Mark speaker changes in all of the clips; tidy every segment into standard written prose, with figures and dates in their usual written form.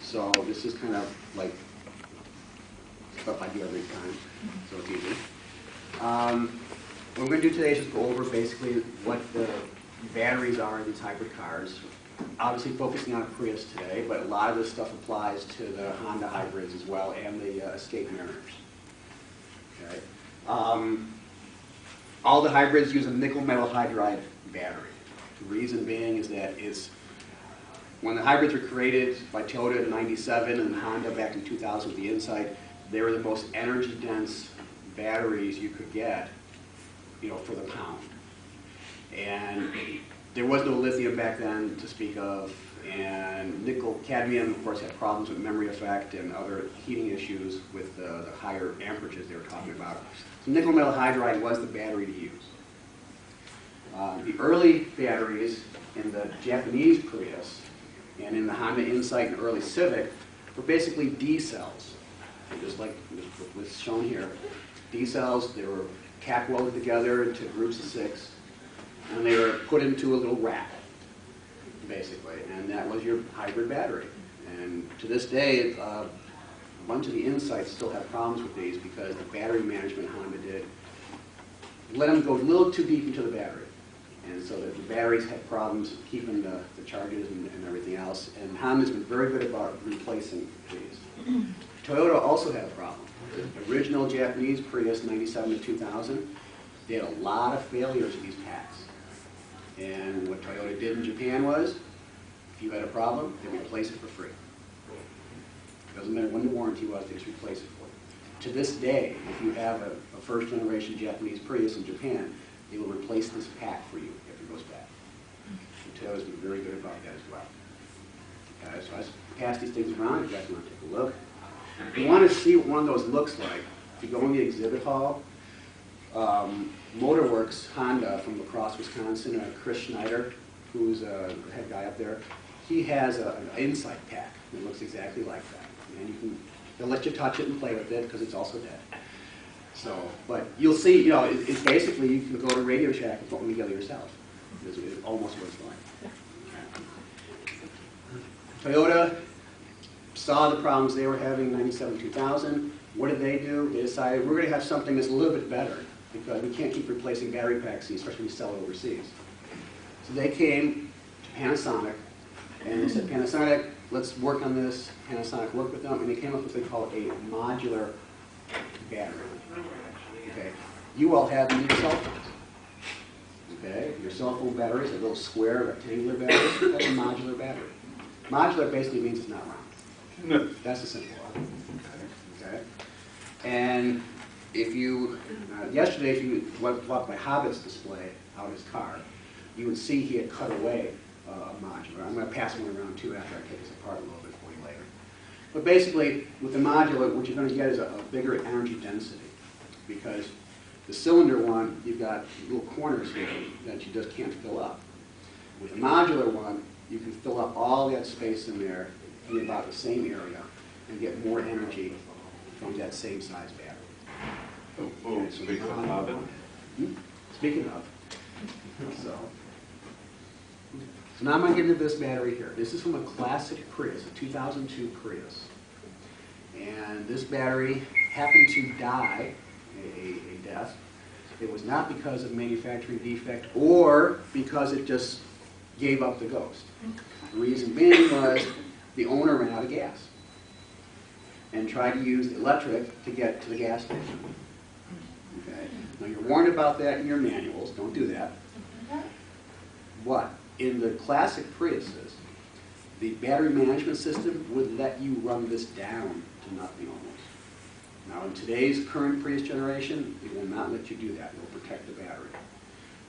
Speaker 1: So this is kind of like stuff I do every time, so it's easy. What we're going to do today is just go over basically what the batteries are in these hybrid cars. Obviously focusing on Prius today, but a lot of this stuff applies to the Honda hybrids as well and the Escape Mariners. Okay. All the hybrids use a nickel metal hydride battery. The reason being is that when the hybrids were created by Toyota in '97 and Honda back in 2000 with the Insight, they were the most energy dense batteries you could get, for the pound. And there was no lithium back then to speak of, and nickel cadmium, of course, had problems with memory effect and other heating issues with the higher amperages they were talking about. So nickel metal hydride was the battery to use. The early batteries in the Japanese Prius and in the Honda Insight and early Civic were basically D cells, just like was shown here. D cells, they were cap welded together into groups of 6. And they were put into a little rack, basically, and that was your hybrid battery. And to this day, a bunch of the Insights still have problems with these because the battery management Honda did let them go a little too deep into the battery. And so that the batteries had problems keeping the charges and everything else. And Honda's been very good about replacing these. Toyota also had a problem. The original Japanese Prius, '97 to 2000, they had a lot of failures of these packs. And what Toyota did in Japan was, if you had a problem, they replace it for free. It doesn't matter when the warranty was, they just replace it for you. To this day, if you have a first generation Japanese Prius in Japan, they will replace this pack for you if it goes bad. And Toyota's been very good about that as well. Okay, so I just pass these things around if you guys want to take a look. If you want to see what one of those looks like, if you go in the exhibit hall, Motorworks Honda from La Crosse, Wisconsin, Chris Schneider, who's the head guy up there, he has an Insight pack that looks exactly like that. And they'll let you touch it and play with it because it's also dead. So, but you'll see, it's basically you can go to Radio Shack and put one together yourself. It's almost what it's like. Toyota saw the problems they were having in '97, 2000. What did they do? They decided we're going to have something that's a little bit better because we can't keep replacing battery packs, especially when you sell it overseas. So they came to Panasonic and they said, Panasonic, let's work on this. Panasonic worked with them and they came up with what they call a modular battery. Okay, you all have them in your cell phones. Okay, your cell phone batteries, a little square rectangular battery, that's a modular battery. Modular basically means it's not round. No. That's the simple one. Okay, and if you, yesterday if you walked by Hobbit's display out of his car, you would see he had cut away a modular. I'm going to pass one around too after I take this apart a little bit for you later. But basically, with the modular, what you're going to get is a bigger energy density because the cylinder one, you've got little corners here that you just can't fill up. With the modular one, you can fill up all that space in there in about the same area and get more energy from that same size battery. Okay, so speaking of, so now I'm going to get into this battery here. This is from a classic Prius, a 2002 Prius. And this battery happened to die a death. It was not because of manufacturing defect or because it just gave up the ghost. The reason being was the owner ran out of gas and tried to use electric to get to the gas station. Okay? Now you're warned about that in your manuals, don't do that. But in the classic Priuses, the battery management system would let you run this down to nothing almost. Now in today's current Prius generation, it will not let you do that. It will protect the battery.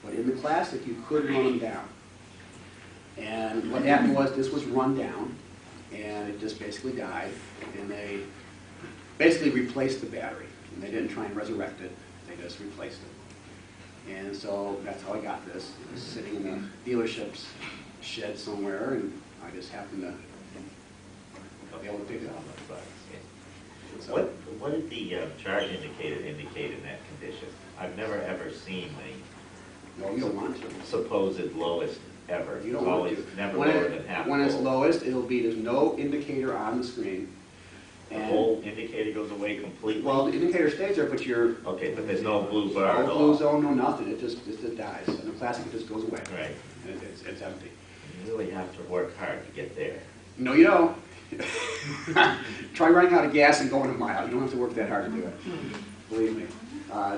Speaker 1: But in the classic, you could run them down. And what happened was this was run down, and it just basically died, and they basically replaced the battery. And they didn't try and resurrect it, they just replaced it. And so that's how I got this. It was sitting in the dealership's shed somewhere, and I just happened to be able to pick it up. So,
Speaker 2: what did the charge indicator indicate in that condition? I've never ever seen
Speaker 1: no, you don't want to.
Speaker 2: the supposed lowest ever.
Speaker 1: You don't
Speaker 2: It's
Speaker 1: want
Speaker 2: always
Speaker 1: to.
Speaker 2: never
Speaker 1: When
Speaker 2: lower
Speaker 1: it-
Speaker 2: than half
Speaker 1: When it's
Speaker 2: full.
Speaker 1: lowest, it'll be, there's no indicator on the screen.
Speaker 2: The
Speaker 1: And,
Speaker 2: whole indicator goes away completely?
Speaker 1: well, the indicator stays there, but you're,
Speaker 2: Okay, but there's no blue bar at
Speaker 1: no
Speaker 2: all?
Speaker 1: blue zone, no nothing, it just dies. And the classic, it just goes away.
Speaker 2: Right.
Speaker 1: And it's empty.
Speaker 2: You really have to work hard to get there.
Speaker 1: No, you don't. Try running out of gas and going a mile. You don't have to work that hard to do it. Believe me.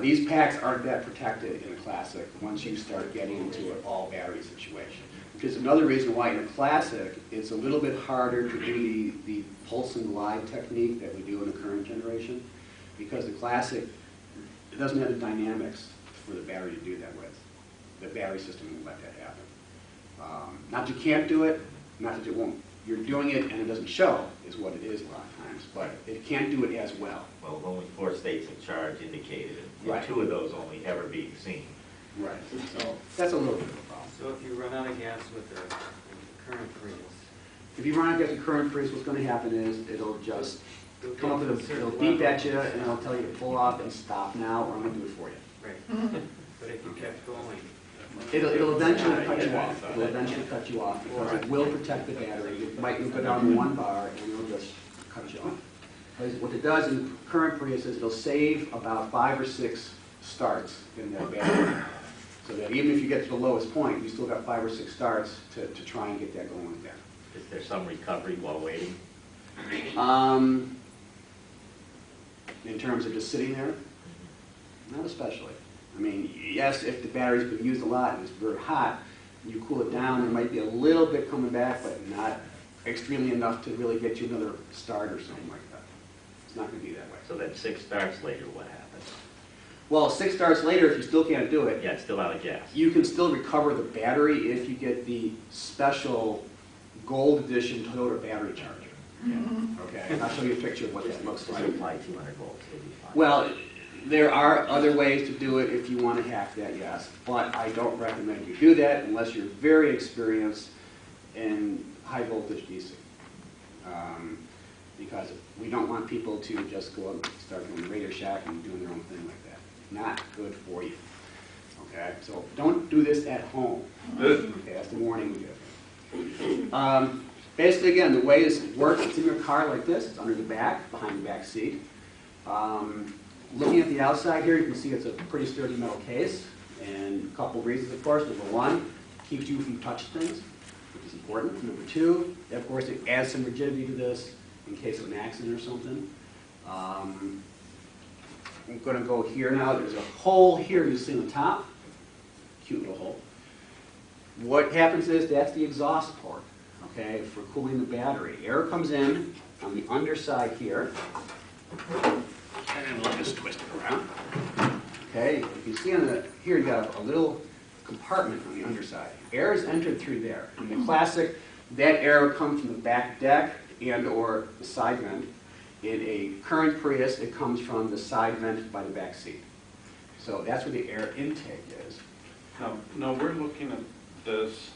Speaker 1: These packs aren't that protected in a Classic once you start getting into an all-battery situation. Which is another reason why in a Classic, it's a little bit harder to do the pulse and glide technique that we do in the current generation. Because the Classic, it doesn't have the dynamics for the battery to do that with. The battery system won't let that happen. Not that you can't do it, not that you won't. You're doing it and it doesn't show, is what it is a lot of times, but it can't do it as well.
Speaker 2: Well, only 4 states of charge indicated, and
Speaker 1: Right.
Speaker 2: 2 of those only ever being seen.
Speaker 1: Right. So that's a little bit of a problem.
Speaker 3: So if you run out of gas with the current Prius,
Speaker 1: If you run against the current freeze, what's going to happen is it'll just come up with a, it'll beep at you and it'll tell you to pull off and stop now, or I'm going to do it for you.
Speaker 3: right, but if you kept going,
Speaker 1: It'll eventually cut you off. It'll eventually cut you off because it will protect the battery. You might go down to 1 bar and it'll just cut you off. Because what it does in the current Prius is it'll save about 5 or 6 starts in that battery. So that even if you get to the lowest point, you still got 5 or 6 starts to try and get that going again.
Speaker 2: Is there some recovery while waiting?
Speaker 1: In terms of just sitting there, not especially. I mean, yes, if the battery's been used a lot and it's very hot, you cool it down, there might be a little bit coming back, but not extremely enough to really get you another start or something like that. It's not going to be that way.
Speaker 2: So then 6 starts later, what happens?
Speaker 1: Well, 6 starts later, if you still can't do it,
Speaker 2: Yeah, it's still out of gas.
Speaker 1: you can still recover the battery if you get the special Gold Edition Toyota battery charger. Okay, and I'll show you a picture of what that looks like.
Speaker 2: Supply 200 volts, 85.
Speaker 1: Well, there are other ways to do it if you want to hack that, yes, but I don't recommend you do that unless you're very experienced in high voltage DC. Because we don't want people to just go and start doing Radio Shack and doing their own thing like that. Not good for you. Okay, so don't do this at home. Okay, that's the warning we give. Basically, again, the way this works, it's in your car like this. It's under the back, behind the back seat. Looking at the outside here, you can see it's a pretty sturdy metal case. And a couple of reasons, of course. Number 1, keeps you from touching things, which is important. Number 2, of course, it adds some rigidity to this in case of an accident or something. I'm going to go here now. There's a hole here you see on the top. Cute little hole. What happens is that's the exhaust port, okay, for cooling the battery. Air comes in on the underside here. And we'll just twist it around. Okay, you can see on the, here you got a little compartment on the underside. Air is entered through there. In the Classic, that air comes from the back deck and or the side vent. In a current Prius, it comes from the side vent by the back seat. So that's where the air intake is.
Speaker 4: Now we're looking at this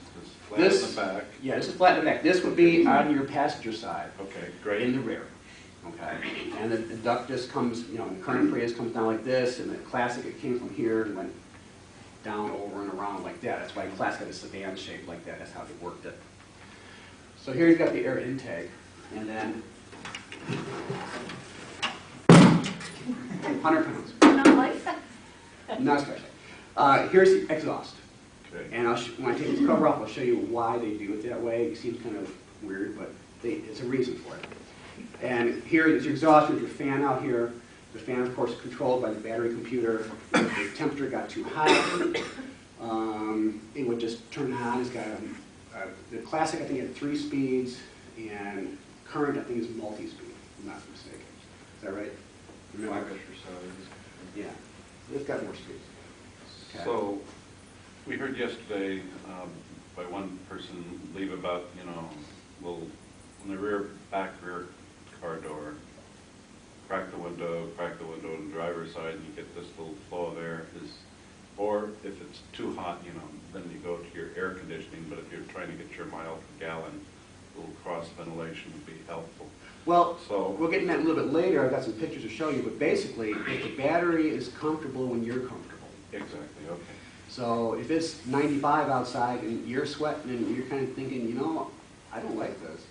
Speaker 4: flat
Speaker 1: This-
Speaker 4: in the back.
Speaker 1: Yeah, this is flat in the back. This would be on your passenger side.
Speaker 4: Okay,
Speaker 1: In
Speaker 4: great.
Speaker 1: the rear, okay? And the duct just comes, you know, the current Prius comes down like this, and the Classic, it came from here and went down, over, and around like that. That's why the Classic had a sedan shape like that. That's how they worked it. So here you've got the air intake, and then 100 pounds,
Speaker 5: Not like that.
Speaker 1: not especially. Here's the exhaust.
Speaker 4: Okay.
Speaker 1: And when I take this cover off, I'll show you why they do it that way. It seems kind of weird, but it's a reason for it. And here is your exhaust with your fan out here. The fan, of course, is controlled by the battery computer. If the temperature got too hot, it would just turn on. It's got the Classic, I think, had 3 speeds, and current, I think, is multi-speed, if I'm not mistaken. Is that right? Yeah, it's got more speeds. Okay.
Speaker 4: So, we heard yesterday by one person leave about, you know, little, on the back rear car door, crack the window on the driver's side, and you get this little flow of air. Or if it's too hot, you know, then you go to your air conditioning, but if you're trying to get your mile per gallon, a little cross ventilation would be helpful.
Speaker 1: Well,
Speaker 4: So-
Speaker 1: we'll get into that a little bit later. I've got some pictures to show you, but basically, if the battery is comfortable when you're comfortable.
Speaker 4: Exactly, okay.
Speaker 1: So if it's 95 outside and you're sweating and you're kind of thinking, you know, I don't like this,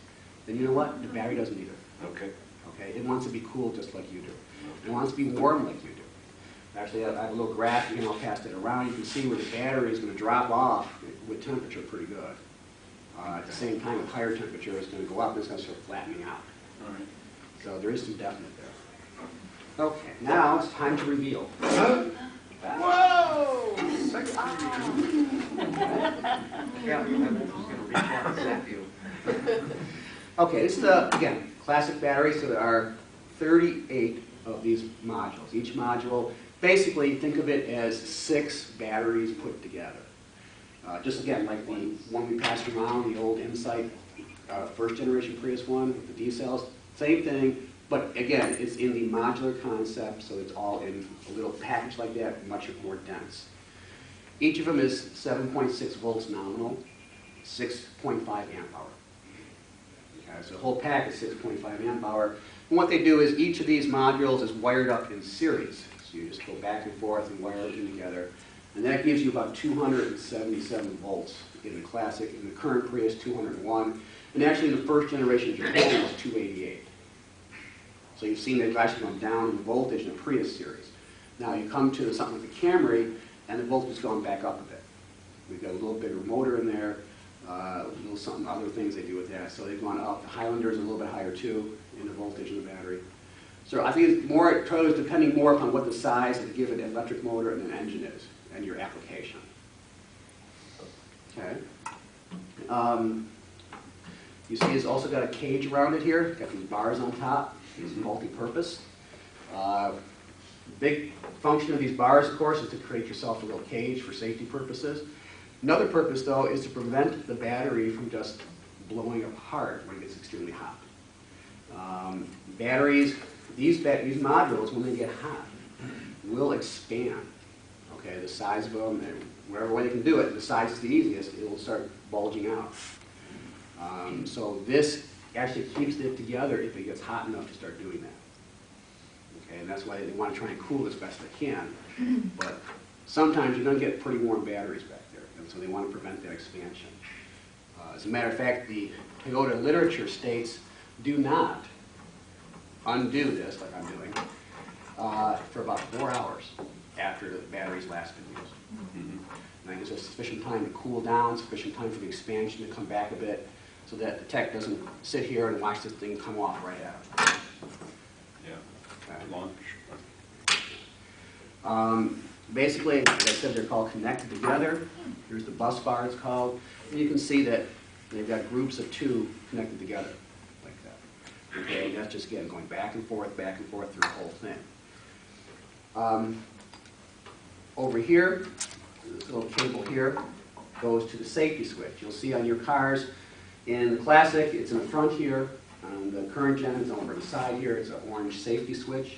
Speaker 1: then you know what? The battery doesn't either.
Speaker 4: Okay.
Speaker 1: Okay, it wants to be cool just like you do. It wants to be warm like you do. Actually, I have a little graph here, and I'll pass it around. You can see where the battery is going to drop off with temperature pretty good. At the same time, with higher temperature, it's going to go up and it's going to start flattening out.
Speaker 4: All right.
Speaker 1: So there is some definite there. Okay, now it's time to reveal.
Speaker 3: Whoa! Yeah, I'm just gonna reach out and zap you.
Speaker 1: Okay, this is, again, classic battery, so there are 38 of these modules. Each module, basically, think of it as 6 batteries put together. Just again, like the one we passed around, the old Insight first generation Prius one with the D cells, same thing, but again, it's in the modular concept, so it's all in a little package like that, much more dense. Each of them is 7.6 volts nominal, 6.5 amp hour. Okay, so the whole pack is 6.5 amp hour. And what they do is each of these modules is wired up in series. So you just go back and forth and wire everything together. And that gives you about 277 volts in the classic. In the current Prius, 201. And actually in the first generation Japan, it was 288. So you've seen they've actually gone down in voltage in the Prius series. Now you come to something like the Camry, and the voltage has gone back up a bit. We've got a little bigger motor in there, a little something, other things they do with that. So they've gone up. The Highlander is a little bit higher too in the voltage in the battery. So I think it's more, it's depending more upon what the size of the given electric motor and an engine is, and your application. Okay. You see it's also got a cage around it here. Got these bars on top. It's multi-purpose. Big function of these bars, of course, is to create yourself a little cage for safety purposes. Another purpose, though, is to prevent the battery from just blowing apart when it gets extremely hot. Batteries, these modules, when they get hot, will expand. Okay, the size of them, and whatever way they can do it, the size is the easiest, it will start bulging out. So this actually keeps it together if it gets hot enough to start doing that. Okay, and that's why they want to try and cool as best they can. But sometimes you're going to get pretty warm batteries back there, and so they want to prevent that expansion. As a matter of fact, the Toyota literature states, do not undo this, like I'm doing, for about 4 hours after the battery's last been used. And that gives us sufficient time to cool down, sufficient time for the expansion to come back a bit, so that the tech doesn't sit here and watch this thing come off right at him.
Speaker 4: Yeah.
Speaker 1: Launch. Basically, as I said, they're called connected together. Here's the bus bar, it's called. And you can see that they've got groups of 2 connected together, like that. Okay, and that's just, again, going back and forth through the whole thing. Over here, this little cable here goes to the safety switch. You'll see on your cars, in the Classic, it's in the front here. On the current gen, it's over the side here. It's an orange safety switch.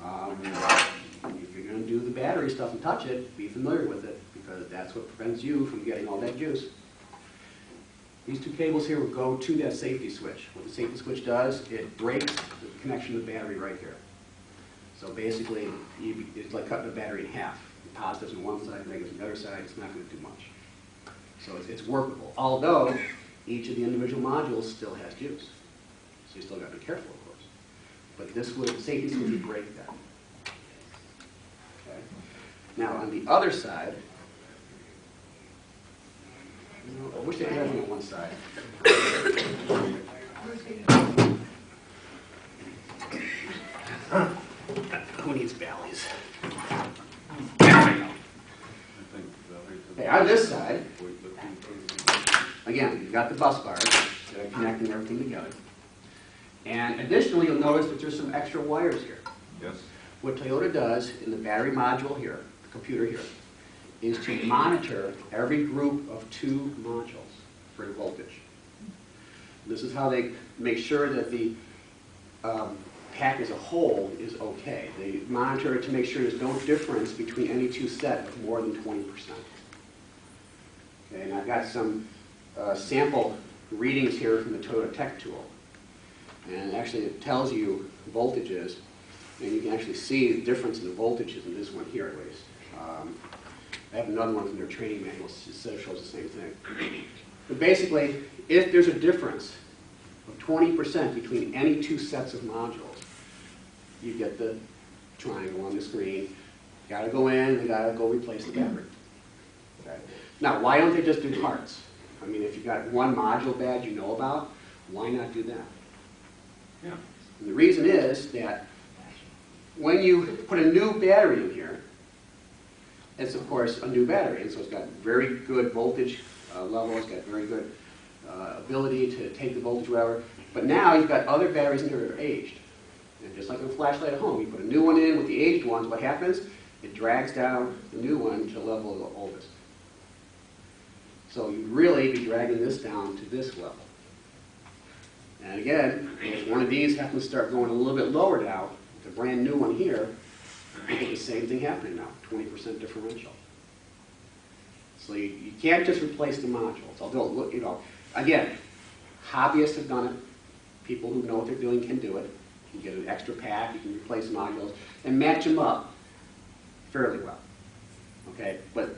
Speaker 1: If you're going to do the battery stuff and touch it, be familiar with it, because that's what prevents you from getting all that juice. These 2 cables here will go to that safety switch. What the safety switch does, it breaks the connection to the battery right here. So basically, it's like cutting the battery in half. The positives on one side, negatives on the other side. It's not going to do much. So it's workable. Although, each of the individual modules still has juice. So you still got to be careful, of course. But this would, safety switch would break that. Okay. Now, on the other side, I wish they had it on one side. Who needs valleys? Okay, on this side, again, you've got the bus bars that are connecting everything together. And additionally, you'll notice that there's some extra wires here.
Speaker 4: Yes.
Speaker 1: What Toyota does in the battery module here, the computer here, is to monitor every group of 2 modules for the voltage. This is how they make sure that the pack as a whole is okay. They monitor it to make sure there's no difference between any 2 sets of more than 20%. Okay, and I've got some sample readings here from the Toyota Tech tool. And actually it tells you voltages, and you can actually see the difference in the voltages in this one here at least. I have another one from their training manual, it shows the same thing. But basically, if there's a difference of 20% between any two sets of modules, you get the triangle on the screen. You gotta go in, you gotta go replace the battery. Okay. Now, why don't they just do parts? I mean, if you've got one module bad you know about, why not do that?
Speaker 4: Yeah.
Speaker 1: And the reason is that when you put a new battery in here, it's of course a new battery, and so it's got very good voltage level, it's got very good ability to take the voltage, whatever. But now you've got other batteries in here that are aged. And just like a flashlight at home, you put a new one in with the aged ones, what happens? It drags down the new one to the level of the oldest. So you'd really be dragging this down to this level. And again, if one of these happens to start going a little bit lower now, the brand new one here, you get the same thing happening now, 20% differential. So you can't just replace the modules. Although, you know, again, hobbyists have done it. People who know what they're doing can do it. You can get an extra pack, you can replace modules, and match them up fairly well. Okay, but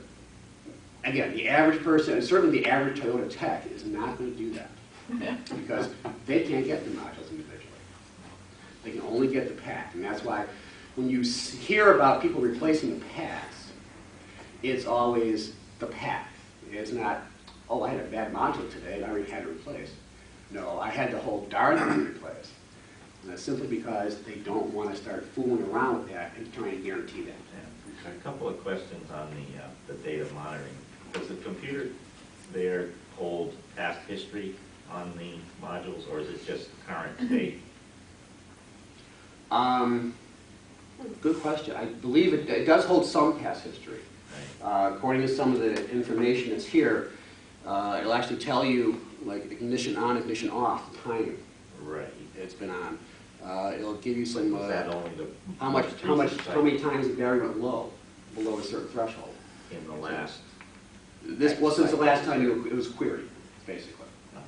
Speaker 1: again, the average person, and certainly the average Toyota tech, is not going to do that because they can't get the modules individually. They can only get the pack, and that's why when you hear about people replacing the packs, it's always the pack. It's not, oh, I had a bad module today and I already had it replaced. No, I had the whole darn thing replaced. And that's simply because they don't want to start fooling around with that and trying to guarantee that.
Speaker 2: Yeah. A couple of questions on the data monitoring. Does the computer there hold past history on the modules, or is it just current state?
Speaker 1: Good question. I believe it does hold some past history.
Speaker 2: Right.
Speaker 1: According to some of the information that's here, it'll actually tell you like ignition on, ignition off, the time
Speaker 2: Right.
Speaker 1: it's been on. It'll give you some
Speaker 2: Was that only the
Speaker 1: how many times the battery went low, below a certain threshold.
Speaker 2: in the last?
Speaker 1: This wasn't the last time it was queried, basically.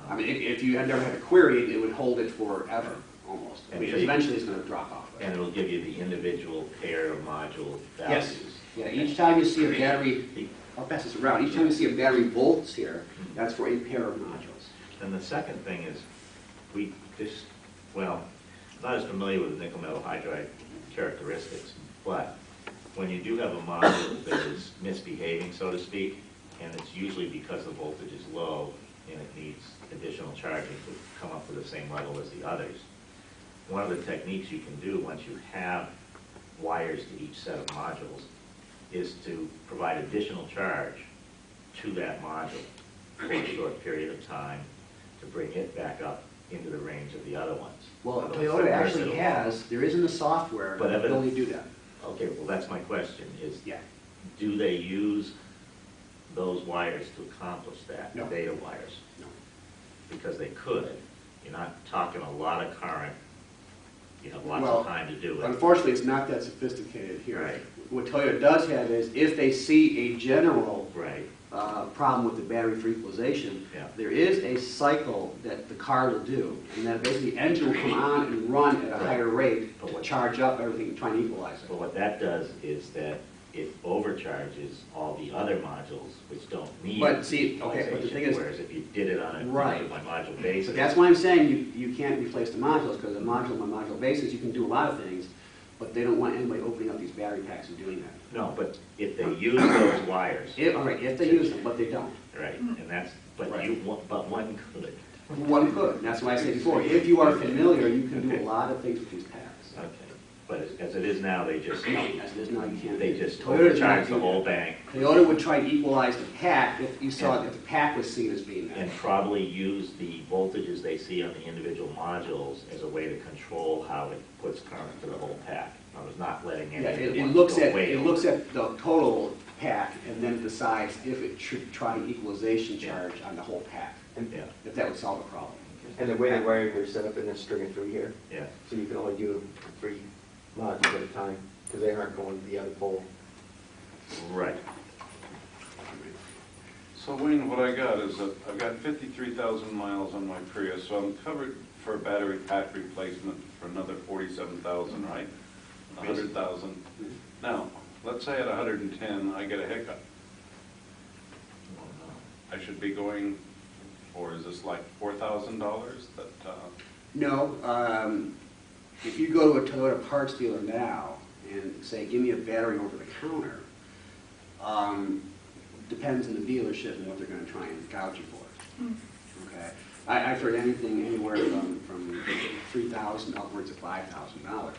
Speaker 1: I mean, if you had never had it queried, it would hold it forever, almost. I mean, eventually it's going to drop off.
Speaker 2: And it'll give you the individual pair of module values.
Speaker 1: Yes. Yeah, each time you see a battery, I'll pass this around, each time you see a battery volts here, that's for a pair of modules.
Speaker 2: And the second thing is, well, I'm not as familiar with the nickel metal hydride characteristics, but when you do have a module that is misbehaving, so to speak, and it's usually because the voltage is low and it needs additional charging to come up to the same level as the others, one of the techniques you can do once you have wires to each set of modules is to provide additional charge to that module for a short period of time to bring it back up into the range of the other ones.
Speaker 1: Well,
Speaker 2: So
Speaker 1: Toyota actually has, there is in the software,
Speaker 2: But
Speaker 1: the ability to do that.
Speaker 2: Okay, well, that's my question, is
Speaker 1: Yeah.
Speaker 2: do they use those wires to accomplish that,
Speaker 1: No.
Speaker 2: the data wires?
Speaker 1: No.
Speaker 2: Because they could. You're not talking a lot of current, you have lots
Speaker 1: Well,
Speaker 2: of time to do it.
Speaker 1: Unfortunately, it's not that sophisticated here.
Speaker 2: Right.
Speaker 1: What Toyota does have is, if they see a general
Speaker 2: Right,
Speaker 1: problem with the battery for equalization,
Speaker 2: Yeah.
Speaker 1: there is a cycle that the car will do, and that basically the engine will come on and run at a
Speaker 2: Right.
Speaker 1: higher rate
Speaker 2: But
Speaker 1: to
Speaker 2: what-
Speaker 1: charge up everything and try and equalize
Speaker 2: but
Speaker 1: it.
Speaker 2: what that does is that it overcharges all the other modules which don't need
Speaker 1: But see, okay, but the thing
Speaker 2: equalization,
Speaker 1: is-
Speaker 2: whereas if you did it on a
Speaker 1: Right.
Speaker 2: module-by-module basis.
Speaker 1: So that's why I'm saying you can't replace the modules, because on a module-by-module basis, you can do a lot of things, but they don't want anybody opening up these battery packs and doing that.
Speaker 2: No, but if they use those wires.
Speaker 1: All right, if they use them, but they don't.
Speaker 2: Right, and that's, but
Speaker 1: Right.
Speaker 2: but one could.
Speaker 1: One could, and that's why I said before, if you are familiar, you can do a lot of things with these packs.
Speaker 2: Okay, but as it is now, they just,
Speaker 1: No, as it is now, you can't.
Speaker 2: they just
Speaker 1: Toyota's not
Speaker 2: overcharge the
Speaker 1: doing
Speaker 2: whole
Speaker 1: that.
Speaker 2: bank
Speaker 1: Toyota would try to equalize the pack if you saw that the pack was seen as being that.
Speaker 2: and probably use the voltages they see on the individual modules as a way to control how it puts current to the whole pack. I was not letting
Speaker 1: Yeah,
Speaker 2: any of the
Speaker 1: it
Speaker 2: ones
Speaker 1: looks
Speaker 2: go
Speaker 1: at,
Speaker 2: way
Speaker 1: it
Speaker 2: over.
Speaker 1: looks at the total pack and then decides if it should try an equalization
Speaker 2: Yeah.
Speaker 1: charge on the whole pack,
Speaker 2: Yeah,
Speaker 1: if that would solve the problem.
Speaker 3: And the way the wiring are set up in this string it through here,
Speaker 2: yeah.
Speaker 3: so you can only do 3 modules at a time, because they aren't going to the other pole.
Speaker 2: Right.
Speaker 4: So Wayne, what I got is that I've got 53,000 miles on my Prius, so I'm covered for a battery pack replacement for another 47,000, right? 100,000. Now, let's say at 110, I get a hiccup. I should be going for? Is this like $4,000 that,
Speaker 1: No, if you go to a Toyota parts dealer now and say, give me a battery over the counter, depends on the dealership and what they're going to try and gouge you for. Okay, I've heard anything anywhere from $3,000 upwards of $5,000.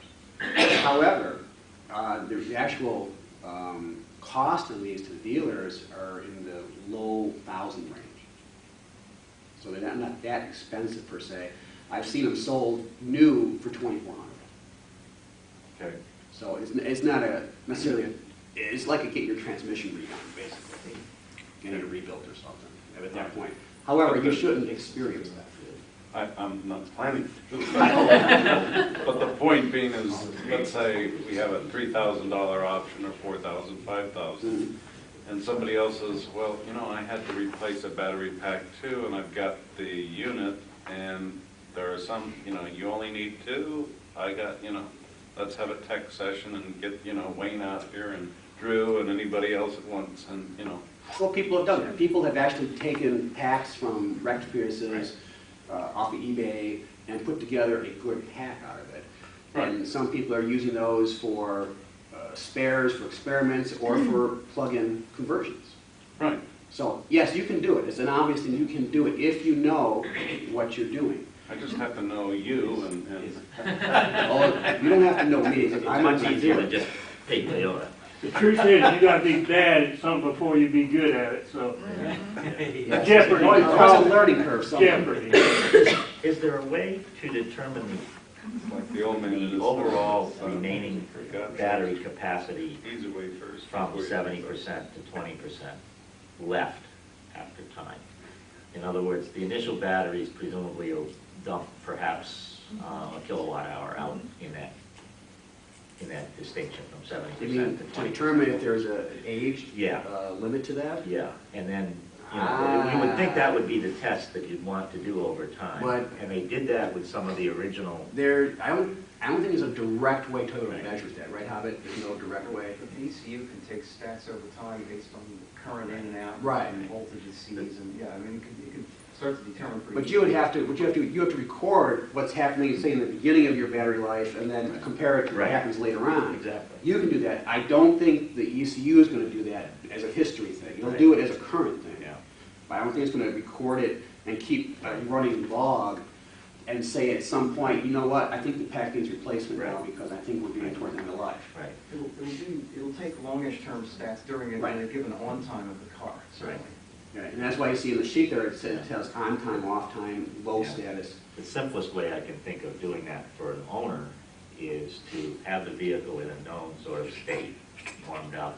Speaker 1: However, the actual cost of these to the dealers are in the low thousand range. So they're not that expensive per se. I've seen them sold new for $2,400.
Speaker 4: okay,
Speaker 1: So it's not necessarily, it's like a get your transmission redone, basically. Getting it rebuilt or something at that point. However, you shouldn't experience that.
Speaker 4: I'm not planning to. But the point being is, let's say we have a $3,000 option or $4,000, $5,000. And somebody else says, well, you know, I had to replace a battery pack too, and I've got the unit, and there are some, you know, you only need two. I got, you know, let's have a tech session and get, you know, Wayne out here and Drew and anybody else at once, and, you know.
Speaker 1: Well, people have done that. People have actually taken packs from wrecked Priuses off of eBay and put together a good pack out of it.
Speaker 4: Right.
Speaker 1: And some people are using those for spares, for experiments, or for plug-in conversions.
Speaker 4: Right.
Speaker 1: So, yes, you can do it. It's an obvious thing. You can do it if you know what you're doing.
Speaker 4: I just have to know you and
Speaker 1: Oh, you don't have to know me.
Speaker 2: It's
Speaker 1: I'm
Speaker 2: much
Speaker 1: not
Speaker 2: easier than just take Toyota.
Speaker 5: The truth is, you gotta be bad at something before you be good at it, so.
Speaker 1: Yes.
Speaker 5: Jeopardy.
Speaker 1: There's always a learning curve somewhere.
Speaker 5: Jeopardy.
Speaker 2: Is there a way to determine
Speaker 4: like the old man in
Speaker 2: the
Speaker 4: his
Speaker 2: overall
Speaker 4: son.
Speaker 2: remaining
Speaker 4: Forgot.
Speaker 2: battery capacity
Speaker 4: Easy way first.
Speaker 2: from
Speaker 4: before you-
Speaker 2: 70% to 20% left after time? In other words, the initial batteries presumably will dump perhaps a kilowatt hour out in that distinction from 70%
Speaker 1: You mean
Speaker 2: to
Speaker 1: to
Speaker 2: 20%.
Speaker 1: determine if there's an age
Speaker 2: Yeah.
Speaker 1: limit to that?
Speaker 2: Yeah, and then, you know, you would think that would be the test that you'd want to do over time.
Speaker 1: But-
Speaker 2: And they did that with some of the original,
Speaker 1: I don't think there's a direct way Toyota measures that, right, Hobbit? There's no direct way.
Speaker 3: But the ECU can take stats over time based on the current in and out.
Speaker 1: Right.
Speaker 3: And voltage it sees, and, yeah, I mean, you can start to determine pretty.
Speaker 1: But you would have to, you have to record what's happening, say, in the beginning of your battery life, and then compare it to what
Speaker 2: Right.
Speaker 1: happens later on.
Speaker 2: Exactly.
Speaker 1: You can do that. I don't think the ECU is going to do that as a history thing. It'll
Speaker 2: Right.
Speaker 1: do it as a current thing.
Speaker 2: Yeah.
Speaker 1: But I don't think it's going to record it and keep a running log and say at some point, you know what, I think the pack needs replacement now
Speaker 2: Right.
Speaker 1: because I think we're getting towards the end of life.
Speaker 2: right,
Speaker 3: It'll take longish term stats during
Speaker 1: Right.
Speaker 3: a given on time of the car, certainly.
Speaker 1: Right, and that's why you see in the sheet there, it says, it tells on time, off time, low
Speaker 2: Yeah.
Speaker 1: status.
Speaker 2: the simplest way I can think of doing that for an owner is to have the vehicle in a known sort of state, warmed up,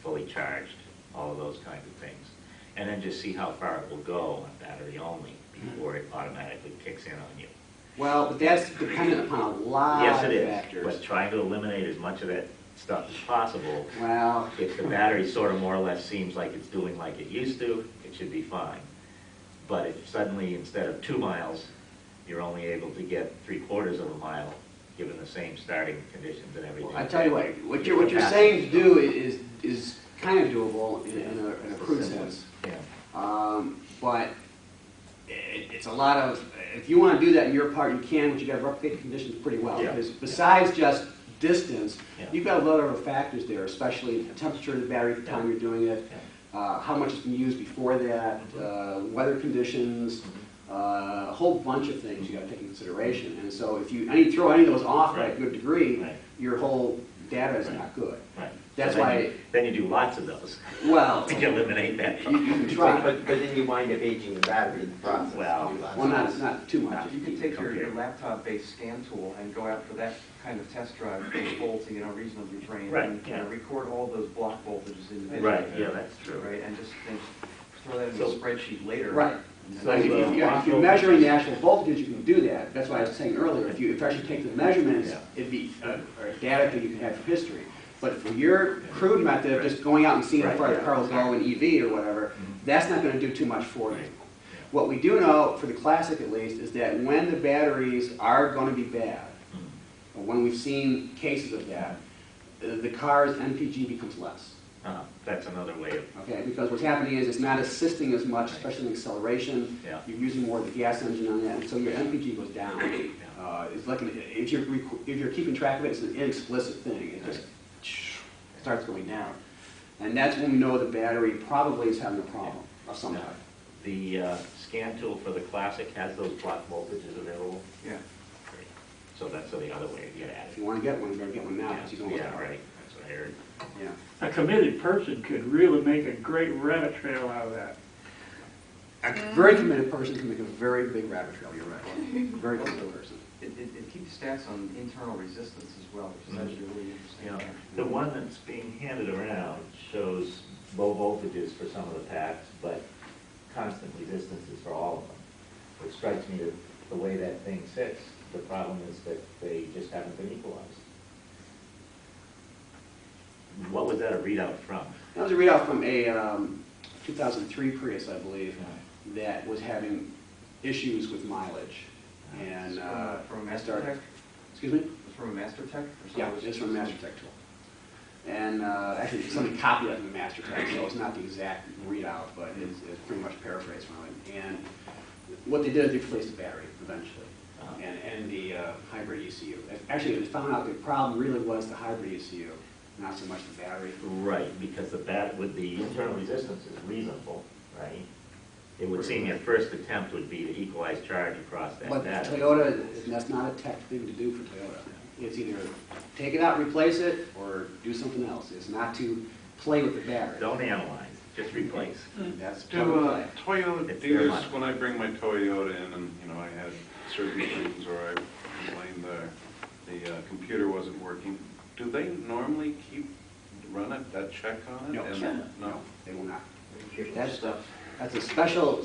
Speaker 2: fully charged, all of those kinds of things. And then just see how far it will go on battery only before it automatically kicks in on you.
Speaker 1: Well, but that's dependent upon a lot
Speaker 2: Yes,
Speaker 1: of
Speaker 2: it is,
Speaker 1: factors.
Speaker 2: but trying to eliminate as much of that stuff as possible.
Speaker 1: Well,
Speaker 2: If the battery sort of more or less seems like it's doing like it used to, it should be fine. But if suddenly, instead of 2 miles, you're only able to get 3/4 of a mile, given the same starting conditions and everything.
Speaker 1: I tell you what you're saying to do is kind of doable in a crude sense.
Speaker 2: Yeah.
Speaker 1: But it's a lot of, if you want to do that in your part, you can, but you got to replicate the conditions pretty well.
Speaker 2: Yeah.
Speaker 1: Because besides just distance,
Speaker 2: Yeah.
Speaker 1: you've got a lot of other factors there, especially the temperature of the battery at the time you're doing it, how much it's been used before that, weather conditions, a whole bunch of things you got to take into consideration. And so if you throw any of those off by a good degree,
Speaker 2: Right.
Speaker 1: your whole data is not good.
Speaker 2: Right.
Speaker 1: That's
Speaker 2: So then
Speaker 1: why-
Speaker 2: you- Then you do lots of those.
Speaker 1: Well,
Speaker 2: To eliminate that.
Speaker 1: you can try.
Speaker 3: But then you wind up aging the battery in the process.
Speaker 2: Well,
Speaker 1: Not too much.
Speaker 3: You can take your laptop-based scan tool and go out for that kind of test drive, those volts, reasonably trained.
Speaker 2: Right,
Speaker 3: And
Speaker 2: yeah.
Speaker 3: record all those block voltages individually.
Speaker 2: Right, yeah, that's true.
Speaker 3: Right, and just throw that in a
Speaker 2: So-
Speaker 3: spreadsheet later.
Speaker 1: Right.
Speaker 3: And
Speaker 1: So
Speaker 3: then-
Speaker 1: if you're measuring the actual voltage, you can do that. That's what I was saying earlier. If you actually take the measurements,
Speaker 2: Yeah.
Speaker 1: it'd be a data that you can have for history. But for your crude method of just going out and seeing how far the car will go in EV or whatever, that's not going to do too much for you. What we do know, for the Classic at least, is that when the batteries are going to be bad, or when we've seen cases of that, the car's NPG becomes less.
Speaker 2: That's another way of,
Speaker 1: Okay, because what's happening is it's not assisting as much, especially in acceleration.
Speaker 2: Yeah.
Speaker 1: You're using more of the gas engine on that, and so your MPG goes down. It's like, if you're keeping track of it, it's an inexplicit thing. It just starts going down. And that's when we know the battery probably is having a problem of some type.
Speaker 2: the scan tool for the Classic has those block voltages available.
Speaker 3: Yeah.
Speaker 2: Great. So that's the other way to get at
Speaker 1: If
Speaker 2: it.
Speaker 1: you want to get one, you better get one now, because you don't want
Speaker 2: Yeah,
Speaker 1: to.
Speaker 2: right, that's what I heard.
Speaker 1: Yeah.
Speaker 5: A committed person could really make a great rabbit trail out of that.
Speaker 1: A very committed person can make a very big rabbit trail, you're right. Very committed person.
Speaker 3: It keeps stats on internal resistance as well, which is actually really interesting.
Speaker 2: You know, the one that's being handed around shows low voltages for some of the packs, but constant resistances for all of them. It strikes me that the way that thing sits, the problem is that they just haven't been equalized. What was that a readout from?
Speaker 1: That was a readout from a 2003 Prius, I believe, that was having issues with mileage. And
Speaker 3: From a
Speaker 1: I
Speaker 3: Master
Speaker 1: started,
Speaker 3: Tech?
Speaker 1: excuse me?
Speaker 3: It's from a Master Tech? or
Speaker 1: Yeah,
Speaker 3: something?
Speaker 1: it's from Master Tech tool. And actually, somebody copied it from the Master Tech, so it's not the exact readout, but it's pretty much paraphrased from it. And what they did is they replaced the battery eventually, and the hybrid ECU. Actually, they found out the problem really was the hybrid ECU, not so much the battery.
Speaker 2: Right, because with the internal resistance is reasonable, right? It would seem your first attempt would be to equalize charge across that
Speaker 1: But
Speaker 2: battery.
Speaker 1: Toyota, that's not a tech thing to do for Toyota. It's either take it out, replace it, or do something else. It's not to play with the battery.
Speaker 2: Don't analyze, just replace.
Speaker 1: That's plug and
Speaker 4: Do
Speaker 1: play.
Speaker 4: Toyota
Speaker 2: It's their
Speaker 4: dealers,
Speaker 2: money.
Speaker 4: when I bring my Toyota in and, you know, I had certain things or I complained the computer wasn't working, do they normally run that check on it?
Speaker 1: No,
Speaker 4: And-
Speaker 1: no, they will not.
Speaker 2: That stuff.
Speaker 1: That's a special,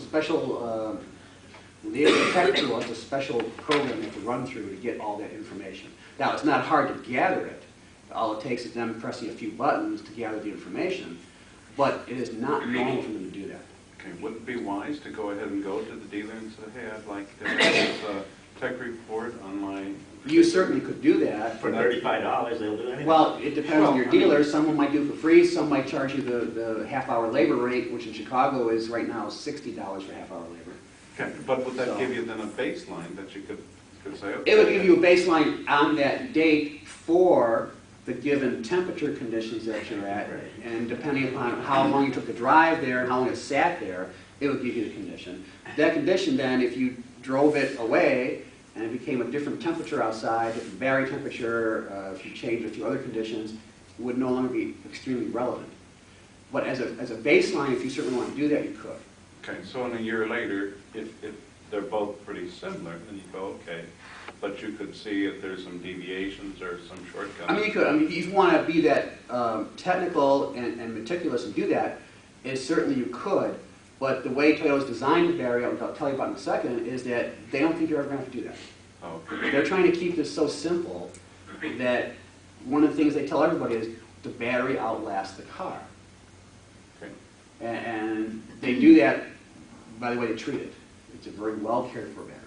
Speaker 1: the tech tool has a special program they have to run through to get all that information. Now, it's not hard to gather it. All it takes is them pressing a few buttons to gather the information, but it is not normal for them to do that.
Speaker 4: Okay, wouldn't it be wise to go ahead and go to the dealer and say, hey, I'd like to have this tech report on my...
Speaker 1: You certainly could do that.
Speaker 2: For $35, they'll do anything.
Speaker 1: Well, it depends on your dealer. Some might do it for free, some might charge you the half-hour labor rate, which in Chicago is right now $60 for half-hour labor.
Speaker 4: Okay, but would that
Speaker 1: So-
Speaker 4: give you then a baseline that you could say, okay?
Speaker 1: It would give you a baseline on that date for the given temperature conditions that you're at,
Speaker 2: Right.
Speaker 1: and depending upon how long you took to drive there and how long it sat there, it would give you the condition. That condition then, if you drove it away and it became a different temperature outside, different battery temperature, if you changed a few other conditions, would no longer be extremely relevant. But as a baseline, if you certainly want to do that, you could.
Speaker 4: Okay, so in a year later, if they're both pretty similar, then you go, okay, but you could see if there's some deviations or some shortcuts.
Speaker 1: I mean, you could. I mean, if you want to be that technical and meticulous and do that, certainly you could. But the way Toyota's designed the battery, I'll tell you about in a second, is that they don't think you're ever going to have to do that.
Speaker 4: Oh,
Speaker 1: They're trying to keep this so simple that one of the things they tell everybody is the battery outlasts the car.
Speaker 4: okay.
Speaker 1: And they do that by the way they treat it. It's a very well cared for battery.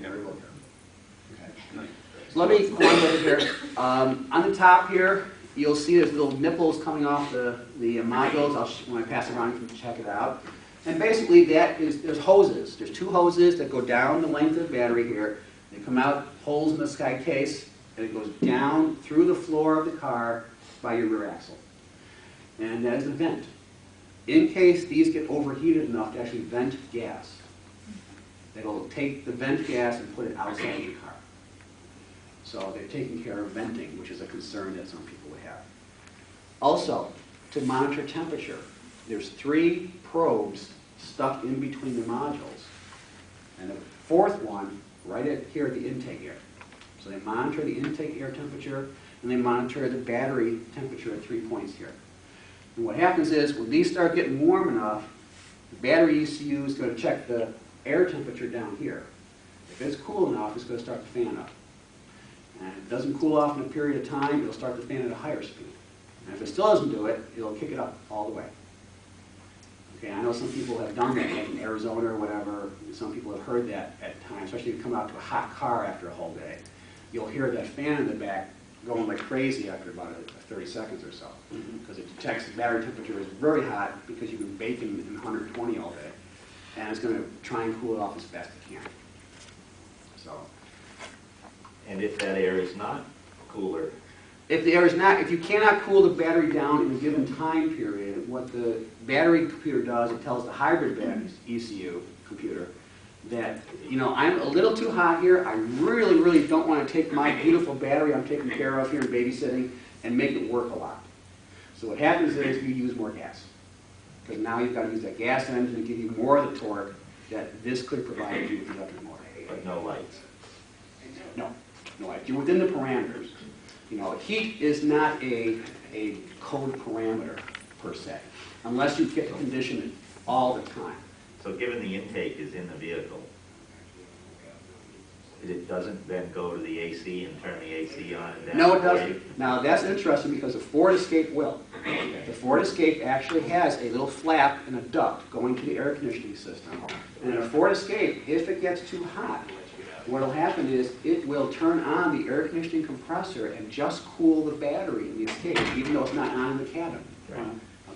Speaker 4: Yeah.
Speaker 1: Very well cared for. Okay.
Speaker 4: Nice.
Speaker 1: So let me go on with it here. On the top here, you'll see there's little nipples coming off the modules. When I pass it around, you can check it out. And basically there's hoses. There's two hoses that go down the length of the battery here. They come out, holes in the sky case, and it goes down through the floor of the car by your rear axle. And that is a vent. In case these get overheated enough to actually vent gas, it'll take the vent gas and put it outside the car. So they're taking care of venting, which is a concern that some people would have. Also, to monitor temperature, there's 3 probes stuck in between the modules. And the 4th one, right here at the intake air. So they monitor the intake air temperature, and they monitor the battery temperature at 3 points here. And what happens is, when these start getting warm enough, the battery ECU is going to check the air temperature down here. If it's cool enough, it's going to start the fan up. And if it doesn't cool off in a period of time, it'll start the fan at a higher speed. And if it still doesn't do it, it'll kick it up all the way. Okay, I know some people have done that, like in Arizona or whatever. Some people have heard that at times, especially if you come out to a hot car after a whole day. You'll hear that fan in the back going like crazy after about 30 seconds or so, because it detects the battery temperature is very hot because you've been baking in 120 all day, and it's going to try and cool it off as fast as it can. So,
Speaker 2: And if that air is not cooler,
Speaker 1: if you cannot cool the battery down in a given time period, what the battery computer does, it tells the hybrid batteries, ECU computer, that, you know, I'm a little too hot here. I really, really don't want to take my beautiful battery I'm taking care of here in babysitting and make it work a lot. So what happens is you use more gas, because now you've got to use that gas engine to give you more of the torque that this could provide you with the electric motor.
Speaker 2: but no lights.
Speaker 1: No, no, you're within the parameters. You know, heat is not a code parameter per se, unless you get to condition it all the time.
Speaker 2: So given the intake is in the vehicle, it doesn't then go to the AC and turn the AC on and down?
Speaker 1: No, it doesn't. Now, that's interesting because the Ford Escape will. The Ford Escape actually has a little flap and a duct going to the air conditioning system. And in a Ford Escape, if it gets too hot, what will happen is it will turn on the air conditioning compressor and just cool the battery in the Escape, even though it's not on in the cabin.
Speaker 2: Right.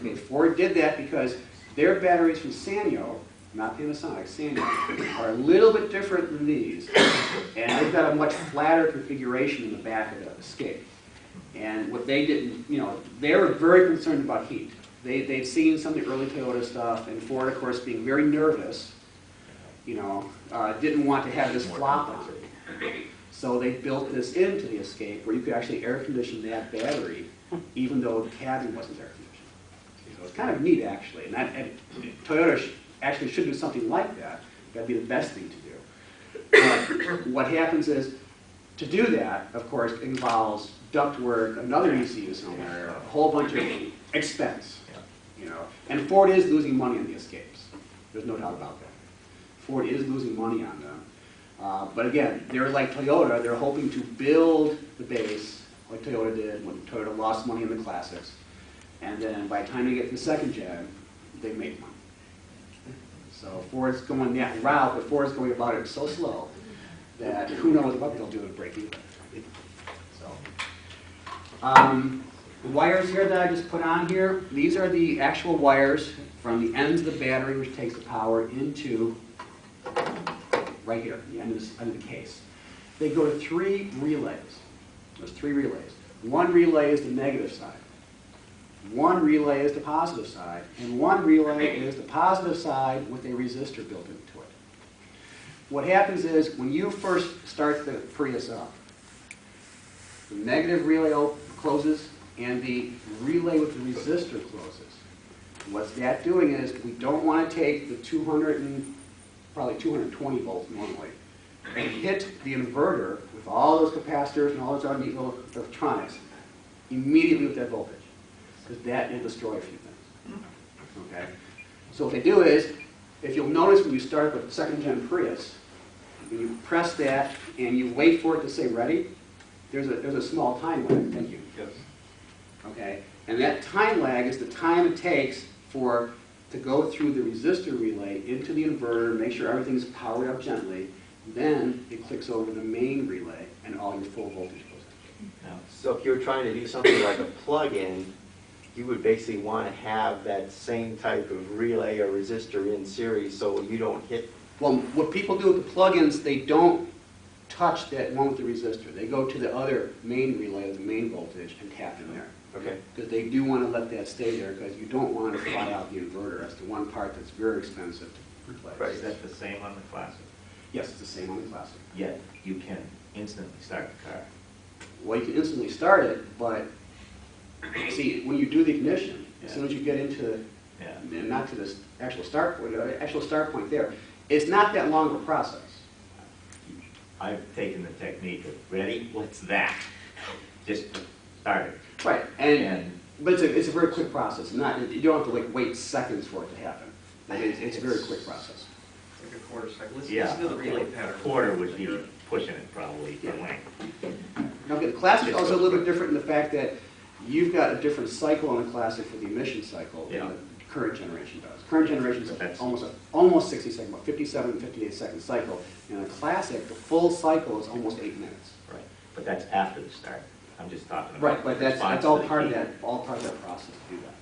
Speaker 1: Okay, Ford did that because their batteries from Sanyo, not Panasonic, Sanyo, are a little bit different than these, and they've got a much flatter configuration in the back of the Escape. And what they didn't, you know, they were very concerned about heat. They'd seen some of the early Toyota stuff, and Ford, of course, being very nervous, you know, didn't want to have this flop on it. So they built this into the Escape where you could actually air condition that battery even though the cabin wasn't air conditioned. So it's kind of neat, actually. And Toyota actually should do something like that. That'd be the best thing to do. But what happens is, to do that, of course, involves ductwork, another ECU somewhere, a whole bunch of expense. You know, and Ford is losing money on the Escapes. There's no doubt about that. Ford is losing money on them. But again, they're like Toyota. They're hoping to build the base like Toyota did when Toyota lost money in the classics. And then by the time they get to the second gen, they make money. So Ford's going that route, but Ford's going about it so slow that who knows what they'll do to break even. So, the wires here that I just put on here, these are the actual wires from the ends of the battery, which takes the power into right here, the end of the case. They go to 3 relays. There's 3 relays. One relay is the negative side. One relay is the positive side. And one relay is the positive side with a resistor built into it. What happens is, when you first start the Prius up, the negative relay closes and the relay with the resistor closes. What's that doing is, we don't want to take the probably 220 volts normally, and hit the inverter with all those capacitors and all those other neat little electronics immediately with that voltage, because that will destroy a few things. Okay? So what they do is, if you'll notice when you start with second gen Prius, when you press that and you wait for it to say ready, there's a small time lag. Thank you.
Speaker 4: Yes.
Speaker 1: Okay? And that time lag is the time it takes to go through the resistor relay into the inverter, make sure everything's powered up gently, then it clicks over the main relay and all your full voltage goes in.
Speaker 6: So if you're trying to do something like a plug-in, you would basically want to have that same type of relay or resistor in series so you don't hit.
Speaker 1: Well, what people do with the plugins, they don't touch that one with the resistor. They go to the other main relay, the main voltage, and tap in there.
Speaker 6: Okay.
Speaker 1: Because they do want to let that stay there, because you don't want to fly out the inverter. That's the one part that's very expensive to replace.
Speaker 6: Right.
Speaker 2: Is that the same on the Classic?
Speaker 1: Yes, it's the same on the Classic.
Speaker 2: Yet you can instantly start the car.
Speaker 1: Well, you can instantly start it, but see, when you do the ignition, as soon as you get into, and not to this actual start point there, it's not that long of a process.
Speaker 2: I've taken the technique of, ready, what's that? Just start it.
Speaker 1: Right, but it's a very quick process. You don't have to like wait seconds for it to happen. It's a very quick process.
Speaker 3: Like a quarter second.
Speaker 2: Yeah,
Speaker 3: Listen to the relay pattern.
Speaker 2: a quarter would be pushing it probably for length.
Speaker 1: Now, the Classic is also a little bit different in the fact that you've got a different cycle on the Classic for the emission cycle than the current generation does. Current generation is almost 60 seconds, about 57, 58 second cycle. In the Classic, the full cycle is almost 8 minutes.
Speaker 2: Right, but that's after the start. I'm just talking about.
Speaker 1: Right, but that's
Speaker 2: response
Speaker 1: all
Speaker 2: to the
Speaker 1: part of
Speaker 2: heat.
Speaker 1: that, all part of that process to do that.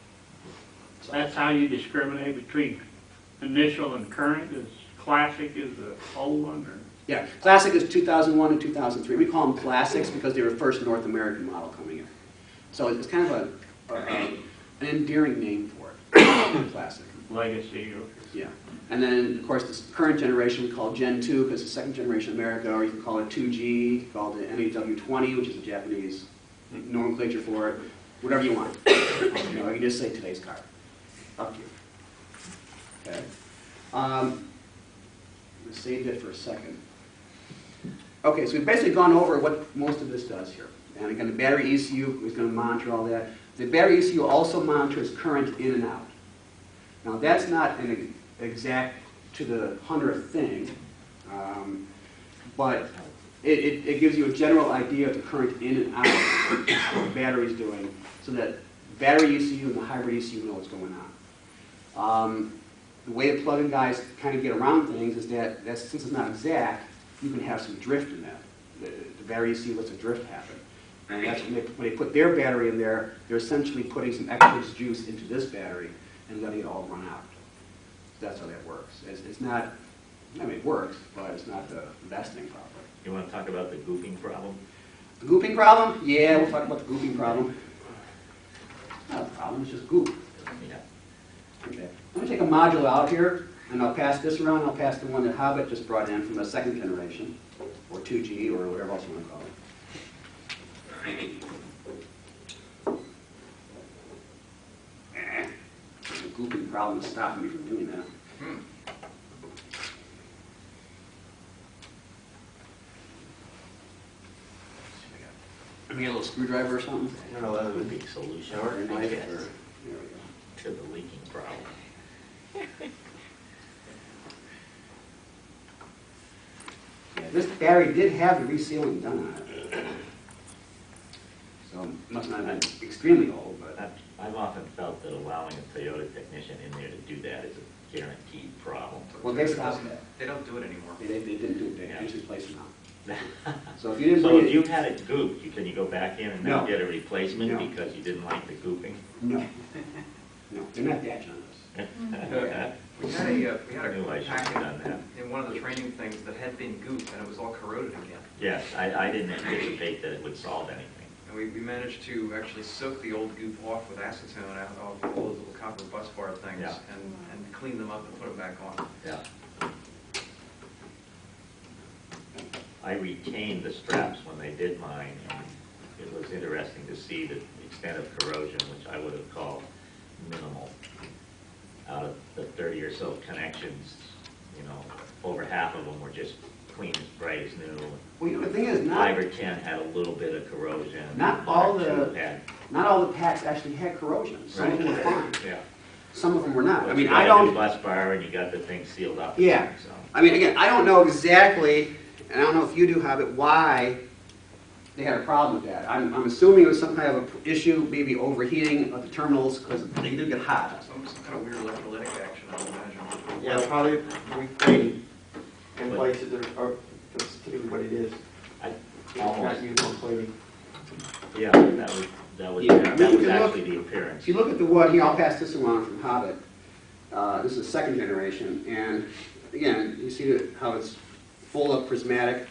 Speaker 1: So-
Speaker 5: That's how you discriminate between initial and current, is classic is the old one, or?
Speaker 1: Yeah, classic is 2001 and 2003. We call them classics because they were the first North American model coming in. So it's kind of an endearing name for it, classic.
Speaker 5: Legacy, or?
Speaker 1: Yeah. And then, of course, this current generation we call Gen 2 because it's second generation America, or you can call it 2G, you can call it NAW20, which is the Japanese nomenclature for it, whatever you want. You know, you can just say today's car. Up to you. Okay. Let's save it for a second. Okay, so we've basically gone over what most of this does here. And again, the battery ECU is going to monitor all that. The battery ECU also monitors current in and out. Now, that's not an exact to the 100th thing, but it gives you a general idea of the current in and out, what the battery's doing, so that the battery ECU and the hybrid ECU know what's going on. The way the plug-in guys kind of get around things is that since it's not exact, you can have some drift in that. The battery ECU lets a drift happen. And that's when they put their battery in there, they're essentially putting some extra juice into this battery and letting it all run out. That's how that works. It's not, I mean, it works, but it's not the best thing probably.
Speaker 2: You want to talk about the gooping problem?
Speaker 1: The gooping problem? Yeah, we'll talk about the gooping problem. It's not a problem, it's just goop.
Speaker 2: Yeah.
Speaker 1: Okay. I'm going to take a module out here, and I'll pass this around. I'll pass the one that Hobbit just brought in from the second generation, or 2G, or whatever else you want to call it. The gooping problem is stopping me from doing that. Let me get a little screwdriver or something.
Speaker 6: I don't know whether
Speaker 2: Would
Speaker 6: it
Speaker 2: be
Speaker 6: would
Speaker 2: solution,
Speaker 1: Or a
Speaker 2: I
Speaker 1: knife,
Speaker 2: guess,
Speaker 1: or, there we go.
Speaker 2: to the leaking problem.
Speaker 1: Yeah, this battery did have the resealing done on it. So it must not have been extremely old, but
Speaker 2: I've often felt that allowing a Toyota technician in there to do that is a guaranteed problem.
Speaker 1: well, they stopped that.
Speaker 3: They don't do it anymore.
Speaker 1: They didn't do it, they
Speaker 2: Yeah.
Speaker 1: actually placed it now. So if you didn't
Speaker 2: So
Speaker 1: bring
Speaker 2: if you
Speaker 1: it,
Speaker 2: had it gooped, can you go back in and
Speaker 1: No.
Speaker 2: now get a replacement
Speaker 1: No.
Speaker 2: because you didn't like the gooping?
Speaker 1: no, no, they're not that generous.
Speaker 3: We had
Speaker 2: I knew I
Speaker 3: a
Speaker 2: should have done that.
Speaker 3: packet in one of the training things that had been gooped and it was all corroded again.
Speaker 2: Yes, I didn't anticipate that it would solve anything.
Speaker 3: And we managed to actually soak the old goop off with acetone out of all those little copper bus bar things
Speaker 2: Yeah.
Speaker 3: and clean them up and put them back on.
Speaker 2: Yeah. I retained the straps when they did mine, and it was interesting to see the extent of corrosion, which I would have called minimal. Out of the 30 or so connections, you know, over half of them were just clean as bright as new.
Speaker 1: Well, you know, the thing is,
Speaker 2: 5 or 10 had a little bit of corrosion.
Speaker 1: Not
Speaker 2: One
Speaker 1: all
Speaker 2: or two
Speaker 1: the-
Speaker 2: had.
Speaker 1: not all the packs actually had corrosion. Some of them were fine,
Speaker 2: Yeah.
Speaker 1: some of them were not. I
Speaker 2: But
Speaker 1: mean,
Speaker 2: you
Speaker 1: I
Speaker 2: got a new
Speaker 1: don't,
Speaker 2: bus bar and you got the thing sealed up.
Speaker 1: Yeah.
Speaker 2: So,
Speaker 1: I mean, again, I don't know exactly, and I don't know if you do have it, why they had a problem with that. I'm assuming it was some kind of a issue, maybe overheating of the terminals, because they do get hot.
Speaker 3: Some kind of weird electrolytic action, I would imagine.
Speaker 6: Yeah, probably recreating in places or that's typically what it is.
Speaker 2: I
Speaker 6: Not
Speaker 2: almost,
Speaker 6: uniform plating.
Speaker 2: yeah, that was
Speaker 1: Yeah, I mean,
Speaker 2: that
Speaker 1: you
Speaker 2: was
Speaker 1: can look-
Speaker 2: actually the appearance.
Speaker 1: If you look at the wood, here, I'll pass this around from Hobbit. This is second generation, and again, you see how it's full of prismatic.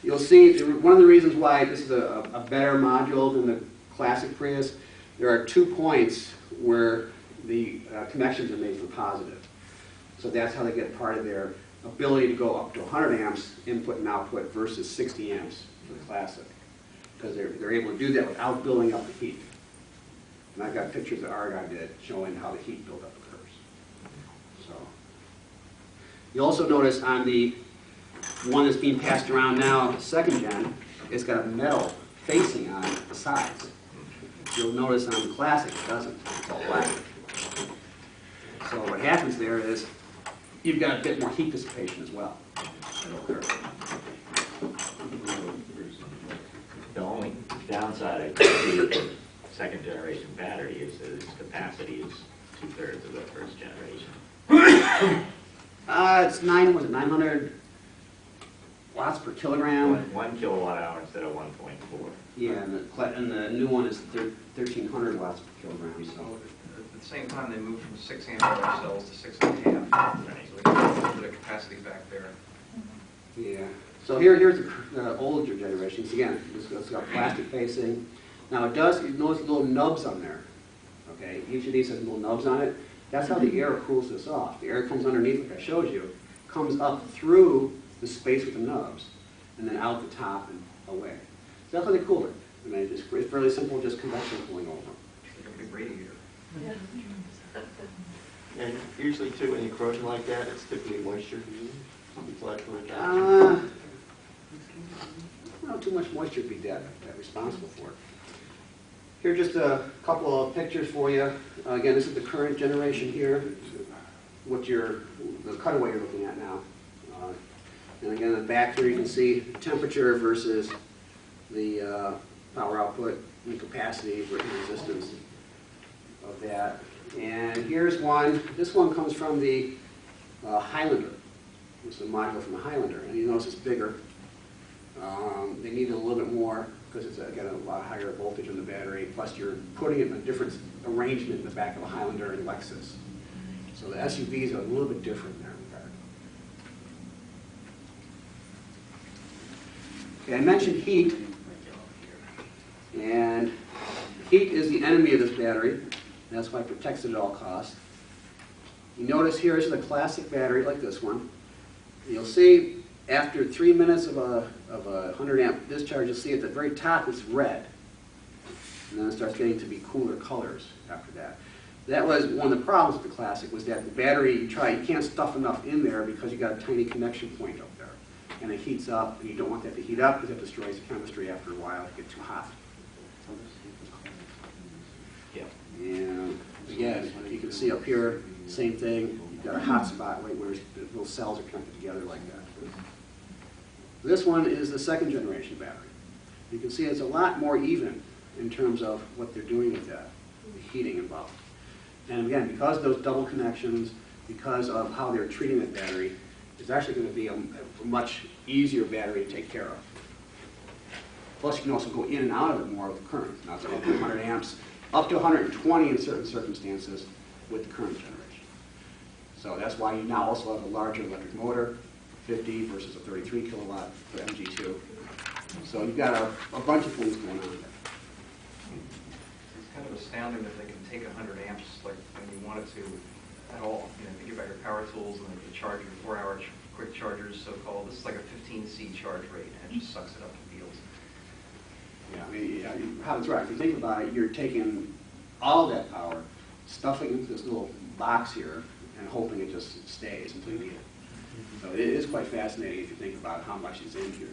Speaker 1: You'll see, one of the reasons why this is a better module than the classic Prius, there are 2 points where the connections are made for positive. So that's how they get part of their ability to go up to 100 amps input and output versus 60 amps for the classic. Because they're able to do that without building up the heat. And I've got pictures that our guy did showing how the heat built up the curves. So, you also notice on the one that's being passed around now, second gen, it's got a metal facing on the sides. You'll notice on the classic it doesn't, it's all black. So what happens there is you've got a bit more heat dissipation as well. That'll occur.
Speaker 2: The only downside I could see with the second generation battery is that its capacity is 2/3 of the first generation.
Speaker 1: It's 900? Wow, watts per kilogram.
Speaker 2: 1 kilowatt hour instead of 1.4.
Speaker 1: Yeah, and the new one is 1,300 watts per kilogram, so.
Speaker 3: At the same time, they moved from 6 amp hour cells to 6.5. So they got a little bit of capacity back there.
Speaker 1: Yeah. So here's the older generations. Again, it's got plastic facing. Now it does, you notice little nubs on there. Okay, each of these has little nubs on it. That's how the air cools this off. The air comes underneath, like I showed you, comes up through the space with the nubs, and then out the top and away. So that's how they cool it. I mean, it's fairly simple, just convection cooling over.
Speaker 3: It's like a big radiator.
Speaker 6: And usually too, any corrosion like that, it's typically moisture.
Speaker 1: Not too much moisture to be responsible for it. Here are just a couple of pictures for you. Again, this is the current generation here. What the cutaway you're looking at now. And again, in the back here you can see temperature versus the power output and capacity versus resistance of that. And here's one. This one comes from the Highlander. This is a module from the Highlander, and you notice it's bigger. They need a little bit more because it's got a lot higher voltage in the battery. Plus, you're putting it in a different arrangement in the back of a Highlander and Lexus. So the SUVs are a little bit different in that regard. Okay, I mentioned heat, and heat is the enemy of this battery. That's why it protects it at all costs. You notice here is a classic battery like this one. You'll see after 3 minutes of a 100 amp discharge, you'll see at the very top it's red. And then it starts getting to be cooler colors after that. That was one of the problems with the Classic, was that the battery, you can't stuff enough in there because you got a tiny connection point up there. And it heats up, and you don't want that to heat up because it destroys the chemistry after a while to get too hot.
Speaker 2: Yeah.
Speaker 1: And again, you can see up here, same thing. You've got a hot spot right where the little cells are connected together like that. This one is the second generation battery. You can see it's a lot more even in terms of what they're doing with that, the heating involved. And again, because of those double connections, because of how they're treating that battery, it's actually going to be a much easier battery to take care of. Plus, you can also go in and out of it more with current. Now it's up to 100 amps, up to 120 in certain circumstances with the current generation. So that's why you now also have a larger electric motor, 50 versus a 33 kilowatt for MG2. So you've got a bunch of things going on there.
Speaker 3: It's kind of astounding that they can take 100 amps like when you want it to at all. You know, think about your power tools and the charger, 4-hour quick chargers, so-called. This is like a 15C charge rate, and it just sucks it up in fields.
Speaker 1: Yeah, I mean, Howard's right. If you think about it, you're taking all that power, stuffing it into this little box here, and hoping it just stays until you need it. So it is quite fascinating if you think about how much is in here.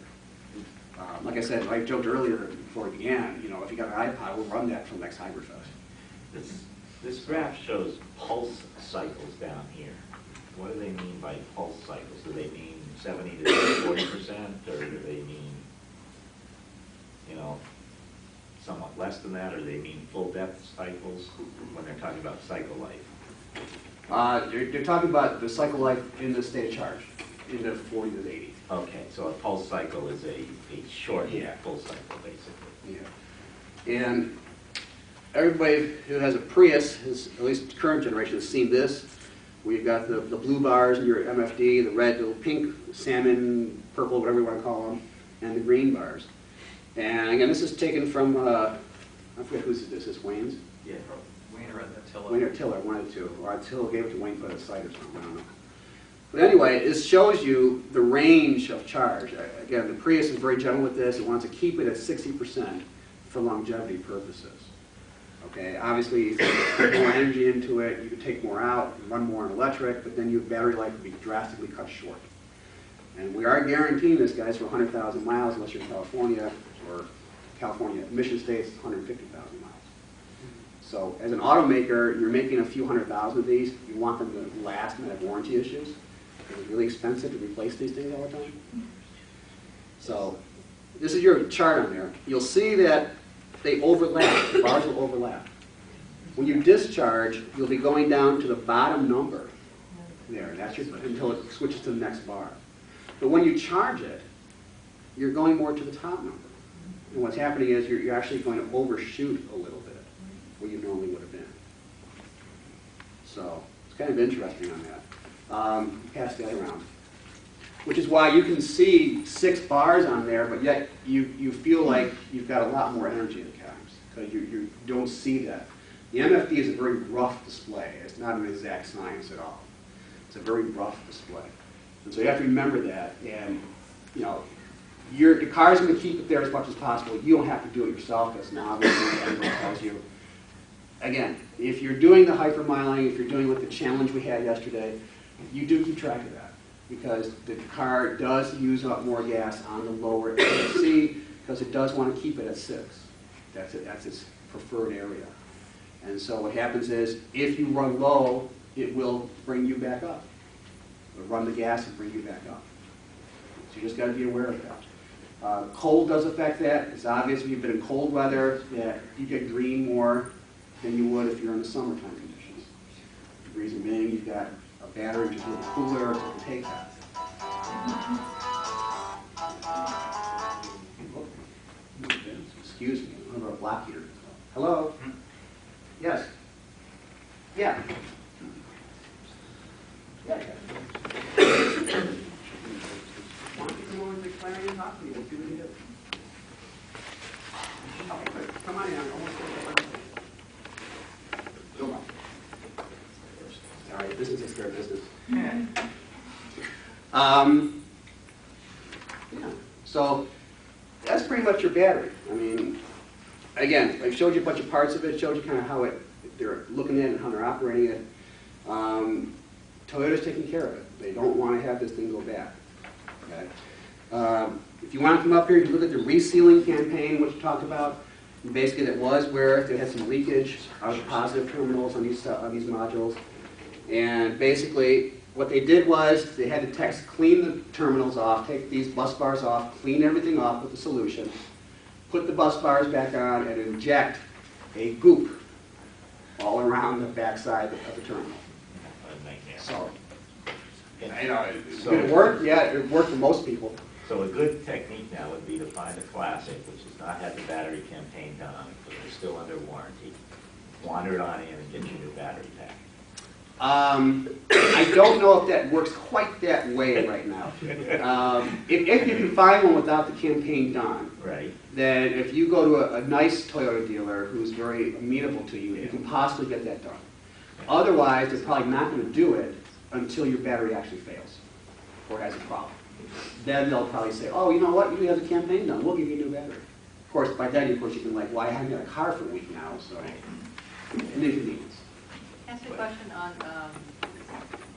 Speaker 1: Like I said, I joked earlier before it began, you know, if you got an iPod, we'll run that from next Hybridfest.
Speaker 2: This graph shows pulse cycles down here. What do they mean by pulse cycles? Do they mean 70 to 40%, or do they mean, you know, somewhat less than that, or do they mean full depth cycles when they're talking about cycle life?
Speaker 1: They're talking about the cycle life in the state of charge, in the 40 to 80.
Speaker 2: Okay, so a pulse cycle is a short
Speaker 1: Yeah.
Speaker 2: full cycle, basically.
Speaker 1: Yeah. And everybody who has a Prius, at least current generation, has seen this. We've got the blue bars in your MFD, the red, the pink, salmon, purple, whatever you want to call them, and the green bars. And again, this is taken from, I forget whose this is, Wayne's?
Speaker 2: Yeah.
Speaker 3: Wayne or Attila.
Speaker 1: Wayne or Tiller, one of the two. Or Attila gave it to Wayne for a site or something, I don't know. But anyway, this shows you the range of charge. Again, the Prius is very gentle with this. It wants to keep it at 60% for longevity purposes. Okay, obviously, if you put more energy into it, you could take more out, run more on electric, but then your battery life would be drastically cut short. And we are guaranteeing this, guys, for 100,000 miles, unless you're in California, or California mission states, 150,000 miles. So as an automaker, you're making a few 100,000 of these. You want them to last and have warranty issues. It's really expensive to replace these things all the time. So this is your chart on there. You'll see that they overlap. The bars will overlap. When you discharge, you'll be going down to the bottom number there. That's your, until it switches to the next bar. But when you charge it, you're going more to the top number. And what's happening is you're actually going to overshoot a little bit where you normally would have been. So it's kind of interesting on that. Pass that around. Which is why you can see 6 bars on there, but yet you feel like you've got a lot more energy at times, because you don't see that. The MFD is a very rough display. It's not an exact science at all. It's a very rough display. And so you have to remember that. And you know, the car's going to keep it there as much as possible. You don't have to do it yourself. That's not obviously what everyone tells you. Again, if you're doing the hypermiling, if you're doing what the challenge we had yesterday, you do keep track of that, because the car does use up more gas on the lower AC, because it does want to keep it at 6. That's its preferred area. And so what happens is, if you run low, it will bring you back up. It'll run the gas and bring you back up. So you just got to be aware of that. Cold does affect that. It's obvious if you've been in cold weather that you get green more than you would if you're in the summertime conditions. The reason being, you've got a battery which is a little cooler to take that. Excuse me, I'm going to block here. Hello? Yes? Yeah. Yeah. Why don't you come over and declare and talk to me? We'll see what you do. Okay, come on in. I'm almost done. Go on. All right, business is fair business. Yeah. So that's pretty much your battery. I mean, again, I showed you a bunch of parts of it, showed you kind of how they're looking at it and how they're operating it. Toyota's taking care of it. They don't want to have this thing go bad. Okay? If you want to come up here, you can look at the resealing campaign, which we talked about. Basically, that was where they had some leakage out of the positive terminals on these modules. And basically, what they did was they had the techs clean the terminals off, take these bus bars off, clean everything off with the solution, put the bus bars back on, and inject a goop all around the backside of the terminal.
Speaker 2: A nightmare.
Speaker 1: So, did it work? Yeah, it worked for most people.
Speaker 2: So a good technique now would be to find a classic which has not had the battery campaign done on it, but they're still under warranty. Wander it on in and get your new battery pack.
Speaker 1: I don't know if that works quite that way right now. If you can find one without the campaign done,
Speaker 2: Right.
Speaker 1: then if you go to a nice Toyota dealer who's very amenable to you, you can possibly get that done. Otherwise, they're probably not going to do it until your battery actually fails or has a problem. Then they'll probably say, oh, you know what, you have the campaign done, we'll give you a new battery. Of course, by then, of course, you can like, well, I haven't got a car for a week now, so an inconvenience.
Speaker 7: Ask a question on,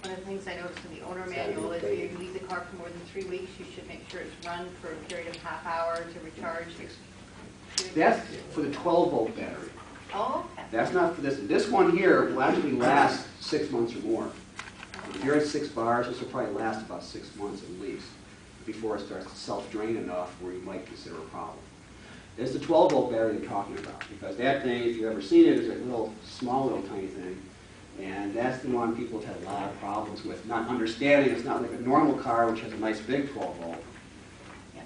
Speaker 7: one of the things I noticed in the owner manual is if you leave the car for more than 3 weeks, you should make sure it's run for a period of half hour to recharge.
Speaker 1: That's for the 12-volt battery.
Speaker 7: Oh, okay.
Speaker 1: That's not for this. This one here will actually last 6 months or more. If you're at 6 bars, this will probably last about 6 months at least before it starts to self-drain enough where you might consider a problem. It's the 12-volt battery they're talking about, because that thing, if you've ever seen it, is a little, small little tiny thing. And that's the one people have had a lot of problems with, not understanding it's not like a normal car, which has a nice big 12-volt.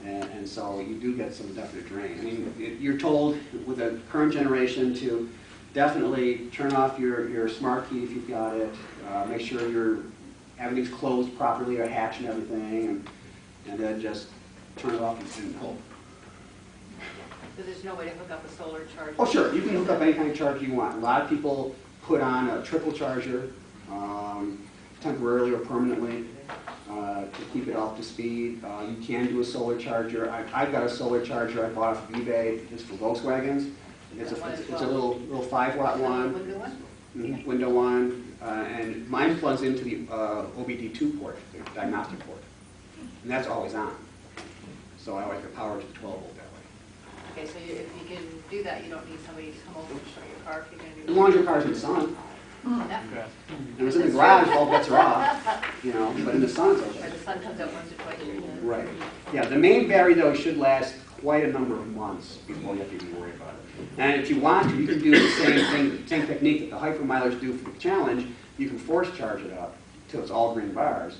Speaker 1: And so you do get some definite drain. I mean, you're told with the current generation to definitely turn off your smart key if you've got it, make sure everything's closed properly, a hatch and everything, and then just turn it off and hold.
Speaker 7: So there's no way to hook up a solar charger?
Speaker 1: Oh, sure. You can hook up any kind of charger you want. A lot of people put on a triple charger, temporarily or permanently, to keep it up to speed. You can do a solar charger. I've got a solar charger I bought off of eBay. It's for Volkswagens. It's a little 5-watt one. Window one. And mine plugs into the OBD2 port, the diagnostic port. And that's always on. So I like the power to the 12-volt that way.
Speaker 7: Okay, so if you can do that, you don't need somebody to come over and show your car if you're going to do
Speaker 1: As long as your car's in the sun.
Speaker 7: that.
Speaker 1: If it's in the garage, all bets are off, you know, but in the sun, it's
Speaker 7: Or
Speaker 1: okay.
Speaker 7: the sun comes out once or twice a year.
Speaker 1: Right. Yeah, the main battery, though, should last quite a number of months before you have to be worried about it. And if you want to, you can do the same thing, same technique that the hypermilers do for the challenge. You can force charge it up till it's all green bars,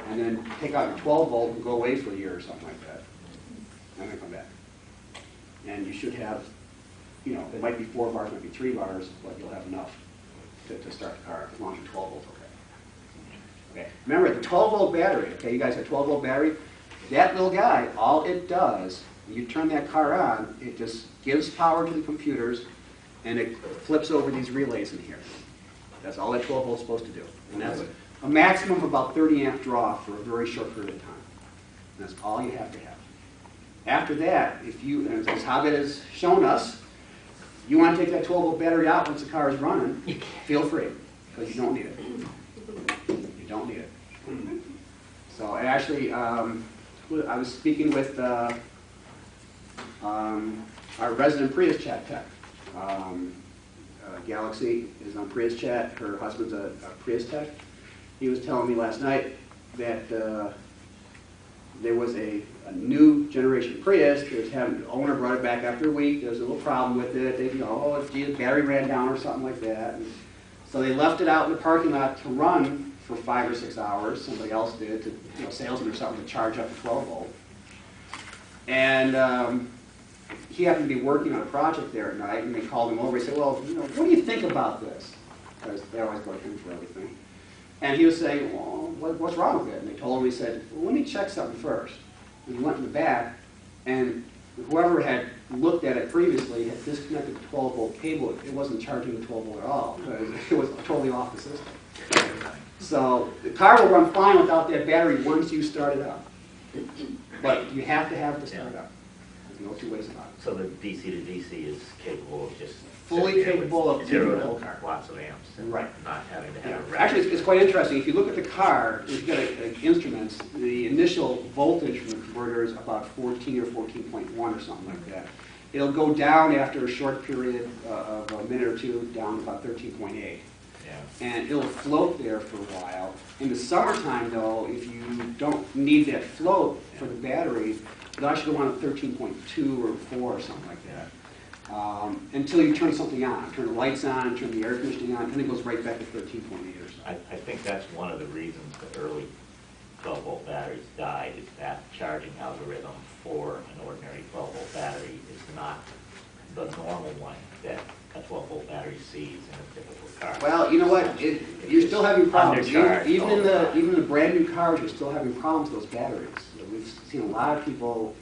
Speaker 1: and then take out your 12-volt and go away for a year or something like that. and then come back. And you should have, you know, it might be 4 bars, might be 3 bars, but you'll have enough to start the car, as long as you're 12 volts, okay. Okay, remember, the 12-volt battery, okay, you guys have 12-volt battery, that little guy, all it does, when you turn that car on, it just gives power to the computers, and it flips over these relays in here. That's all that 12 volt's supposed to do. And that's a maximum of about 30 amp draw for a very short period of time. And that's all you have to have. After that, if you, and as Hobbit has shown us, you want to take that 12 volt battery out once the car is running, feel free, because you don't need it. You don't need it. So actually, I was speaking with our resident Prius chat tech. Galaxy is on Prius chat. Her husband's a Prius tech. He was telling me last night that there was a new generation Prius. The owner brought it back after a week. There was a little problem with it. They, oh, gee, the battery ran down or something like that. And so they left it out in the parking lot to run for 5 or 6 hours. Somebody else did, to, you know, salesman or something, to charge up to 12 volt. And he happened to be working on a project there at night, and they called him over. He said, well, you know, what do you think about this? Because they always go to him for everything. And he was saying, well, what's wrong with it? And they told him, he said, well, let me check something first. And he went in the back, and whoever had looked at it previously had disconnected the 12 volt cable. It wasn't charging the 12 volt at all, because it was totally off the system. So the car will run fine without that battery once you start it up. But you have to have it to start up. There's no two ways about it.
Speaker 2: So the DC to DC is capable of just
Speaker 1: Fully
Speaker 2: sitting there
Speaker 1: capable
Speaker 2: with
Speaker 1: of
Speaker 2: zero
Speaker 1: moving the
Speaker 2: to
Speaker 1: whole car.
Speaker 2: lots of amps, and
Speaker 1: Right.
Speaker 2: not having to have a
Speaker 1: Yeah. Actually, it's quite interesting. If you look at the car, you've got instruments, the initial voltage from the converter is about 14 or 14.1 or something like that. It'll go down after a short period of a minute or two, down to about 13.8.
Speaker 2: Yeah.
Speaker 1: And it'll float there for a while. In the summertime, though, if you don't need that float for the battery, it'll actually go on at 13.2 or 4 or something like that. Until you turn something on, turn the lights on, turn the air conditioning on, and it goes right back to 13.8 or so.
Speaker 2: I think that's one of the reasons the early 12 volt batteries died, is that charging algorithm for an ordinary 12 volt battery is not the normal one that a 12 volt battery sees in a typical car.
Speaker 1: Well, you know what? You're still having problems.
Speaker 2: Undercharged
Speaker 1: Even
Speaker 2: all
Speaker 1: in
Speaker 2: the
Speaker 1: the
Speaker 2: time.
Speaker 1: even in the brand new cars, you're still having problems with those batteries. We've seen a lot of people.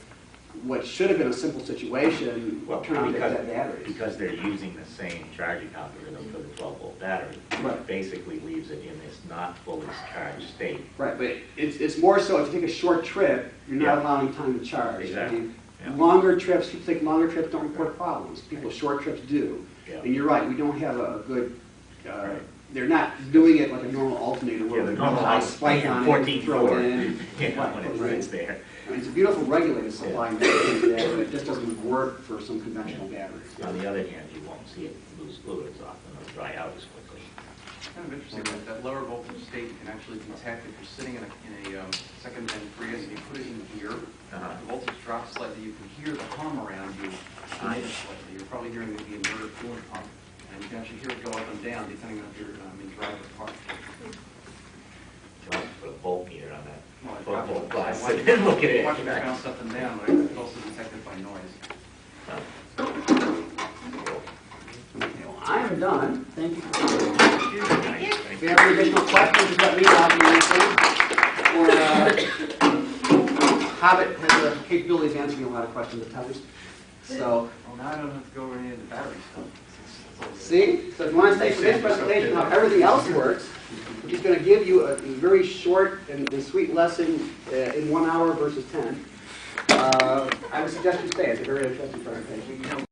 Speaker 1: What should have been a simple situation,
Speaker 2: Well,
Speaker 1: turn on that battery.
Speaker 2: because they're using the same charging algorithm for the 12 volt battery.
Speaker 1: Right.
Speaker 2: It basically leaves it in this not fully charged state.
Speaker 1: Right, but it's more so if you take a short trip, you're not
Speaker 2: Yeah.
Speaker 1: allowing time to charge.
Speaker 2: Exactly.
Speaker 1: I mean,
Speaker 2: Yeah.
Speaker 1: longer trips, people take longer trips don't report problems. People short trips do.
Speaker 2: Yeah.
Speaker 1: And you're right, we don't have a good.
Speaker 2: Right.
Speaker 1: They're not doing it like a normal alternator where
Speaker 2: Yeah, the
Speaker 1: we
Speaker 2: normal
Speaker 1: high spike on it,
Speaker 2: 14
Speaker 1: throw it in.
Speaker 2: Yeah, when
Speaker 1: Right.
Speaker 2: it's there.
Speaker 1: I mean, it's a beautiful regulator supplying batteries there, but it just doesn't work for some conventional batteries.
Speaker 2: On the other hand, you won't see it lose fluids often or dry out as quickly.
Speaker 3: Kind of interesting that lower voltage state can actually detect if you're sitting in a second-gen Prius and you put it in gear, the voltage drops slightly, you can hear the hum around you slightly. You're probably hearing the inverter coolant pump, and you can actually hear it go up and down depending on if you're in drive or park.
Speaker 2: You want to put a voltmeter on that.
Speaker 3: Well, I
Speaker 2: 12 volt
Speaker 3: probably-
Speaker 2: glass and look at it.
Speaker 3: Watch it bounce up and down, but it's also detected by noise.
Speaker 1: Okay, well, I am done. Thank you for coming.
Speaker 7: Thank you.
Speaker 1: If you have any additional questions, just let me know. I'll be answering. Hobbit has the capability of answering a lot of questions at times. So,
Speaker 3: Well, now I don't have to go over any of the battery stuff. It's
Speaker 1: see? So if you want to stay for this presentation, how everything else works, I'm just going to give you a very short and sweet lesson in 1 hour versus 10. I would suggest you stay. It's a very interesting presentation.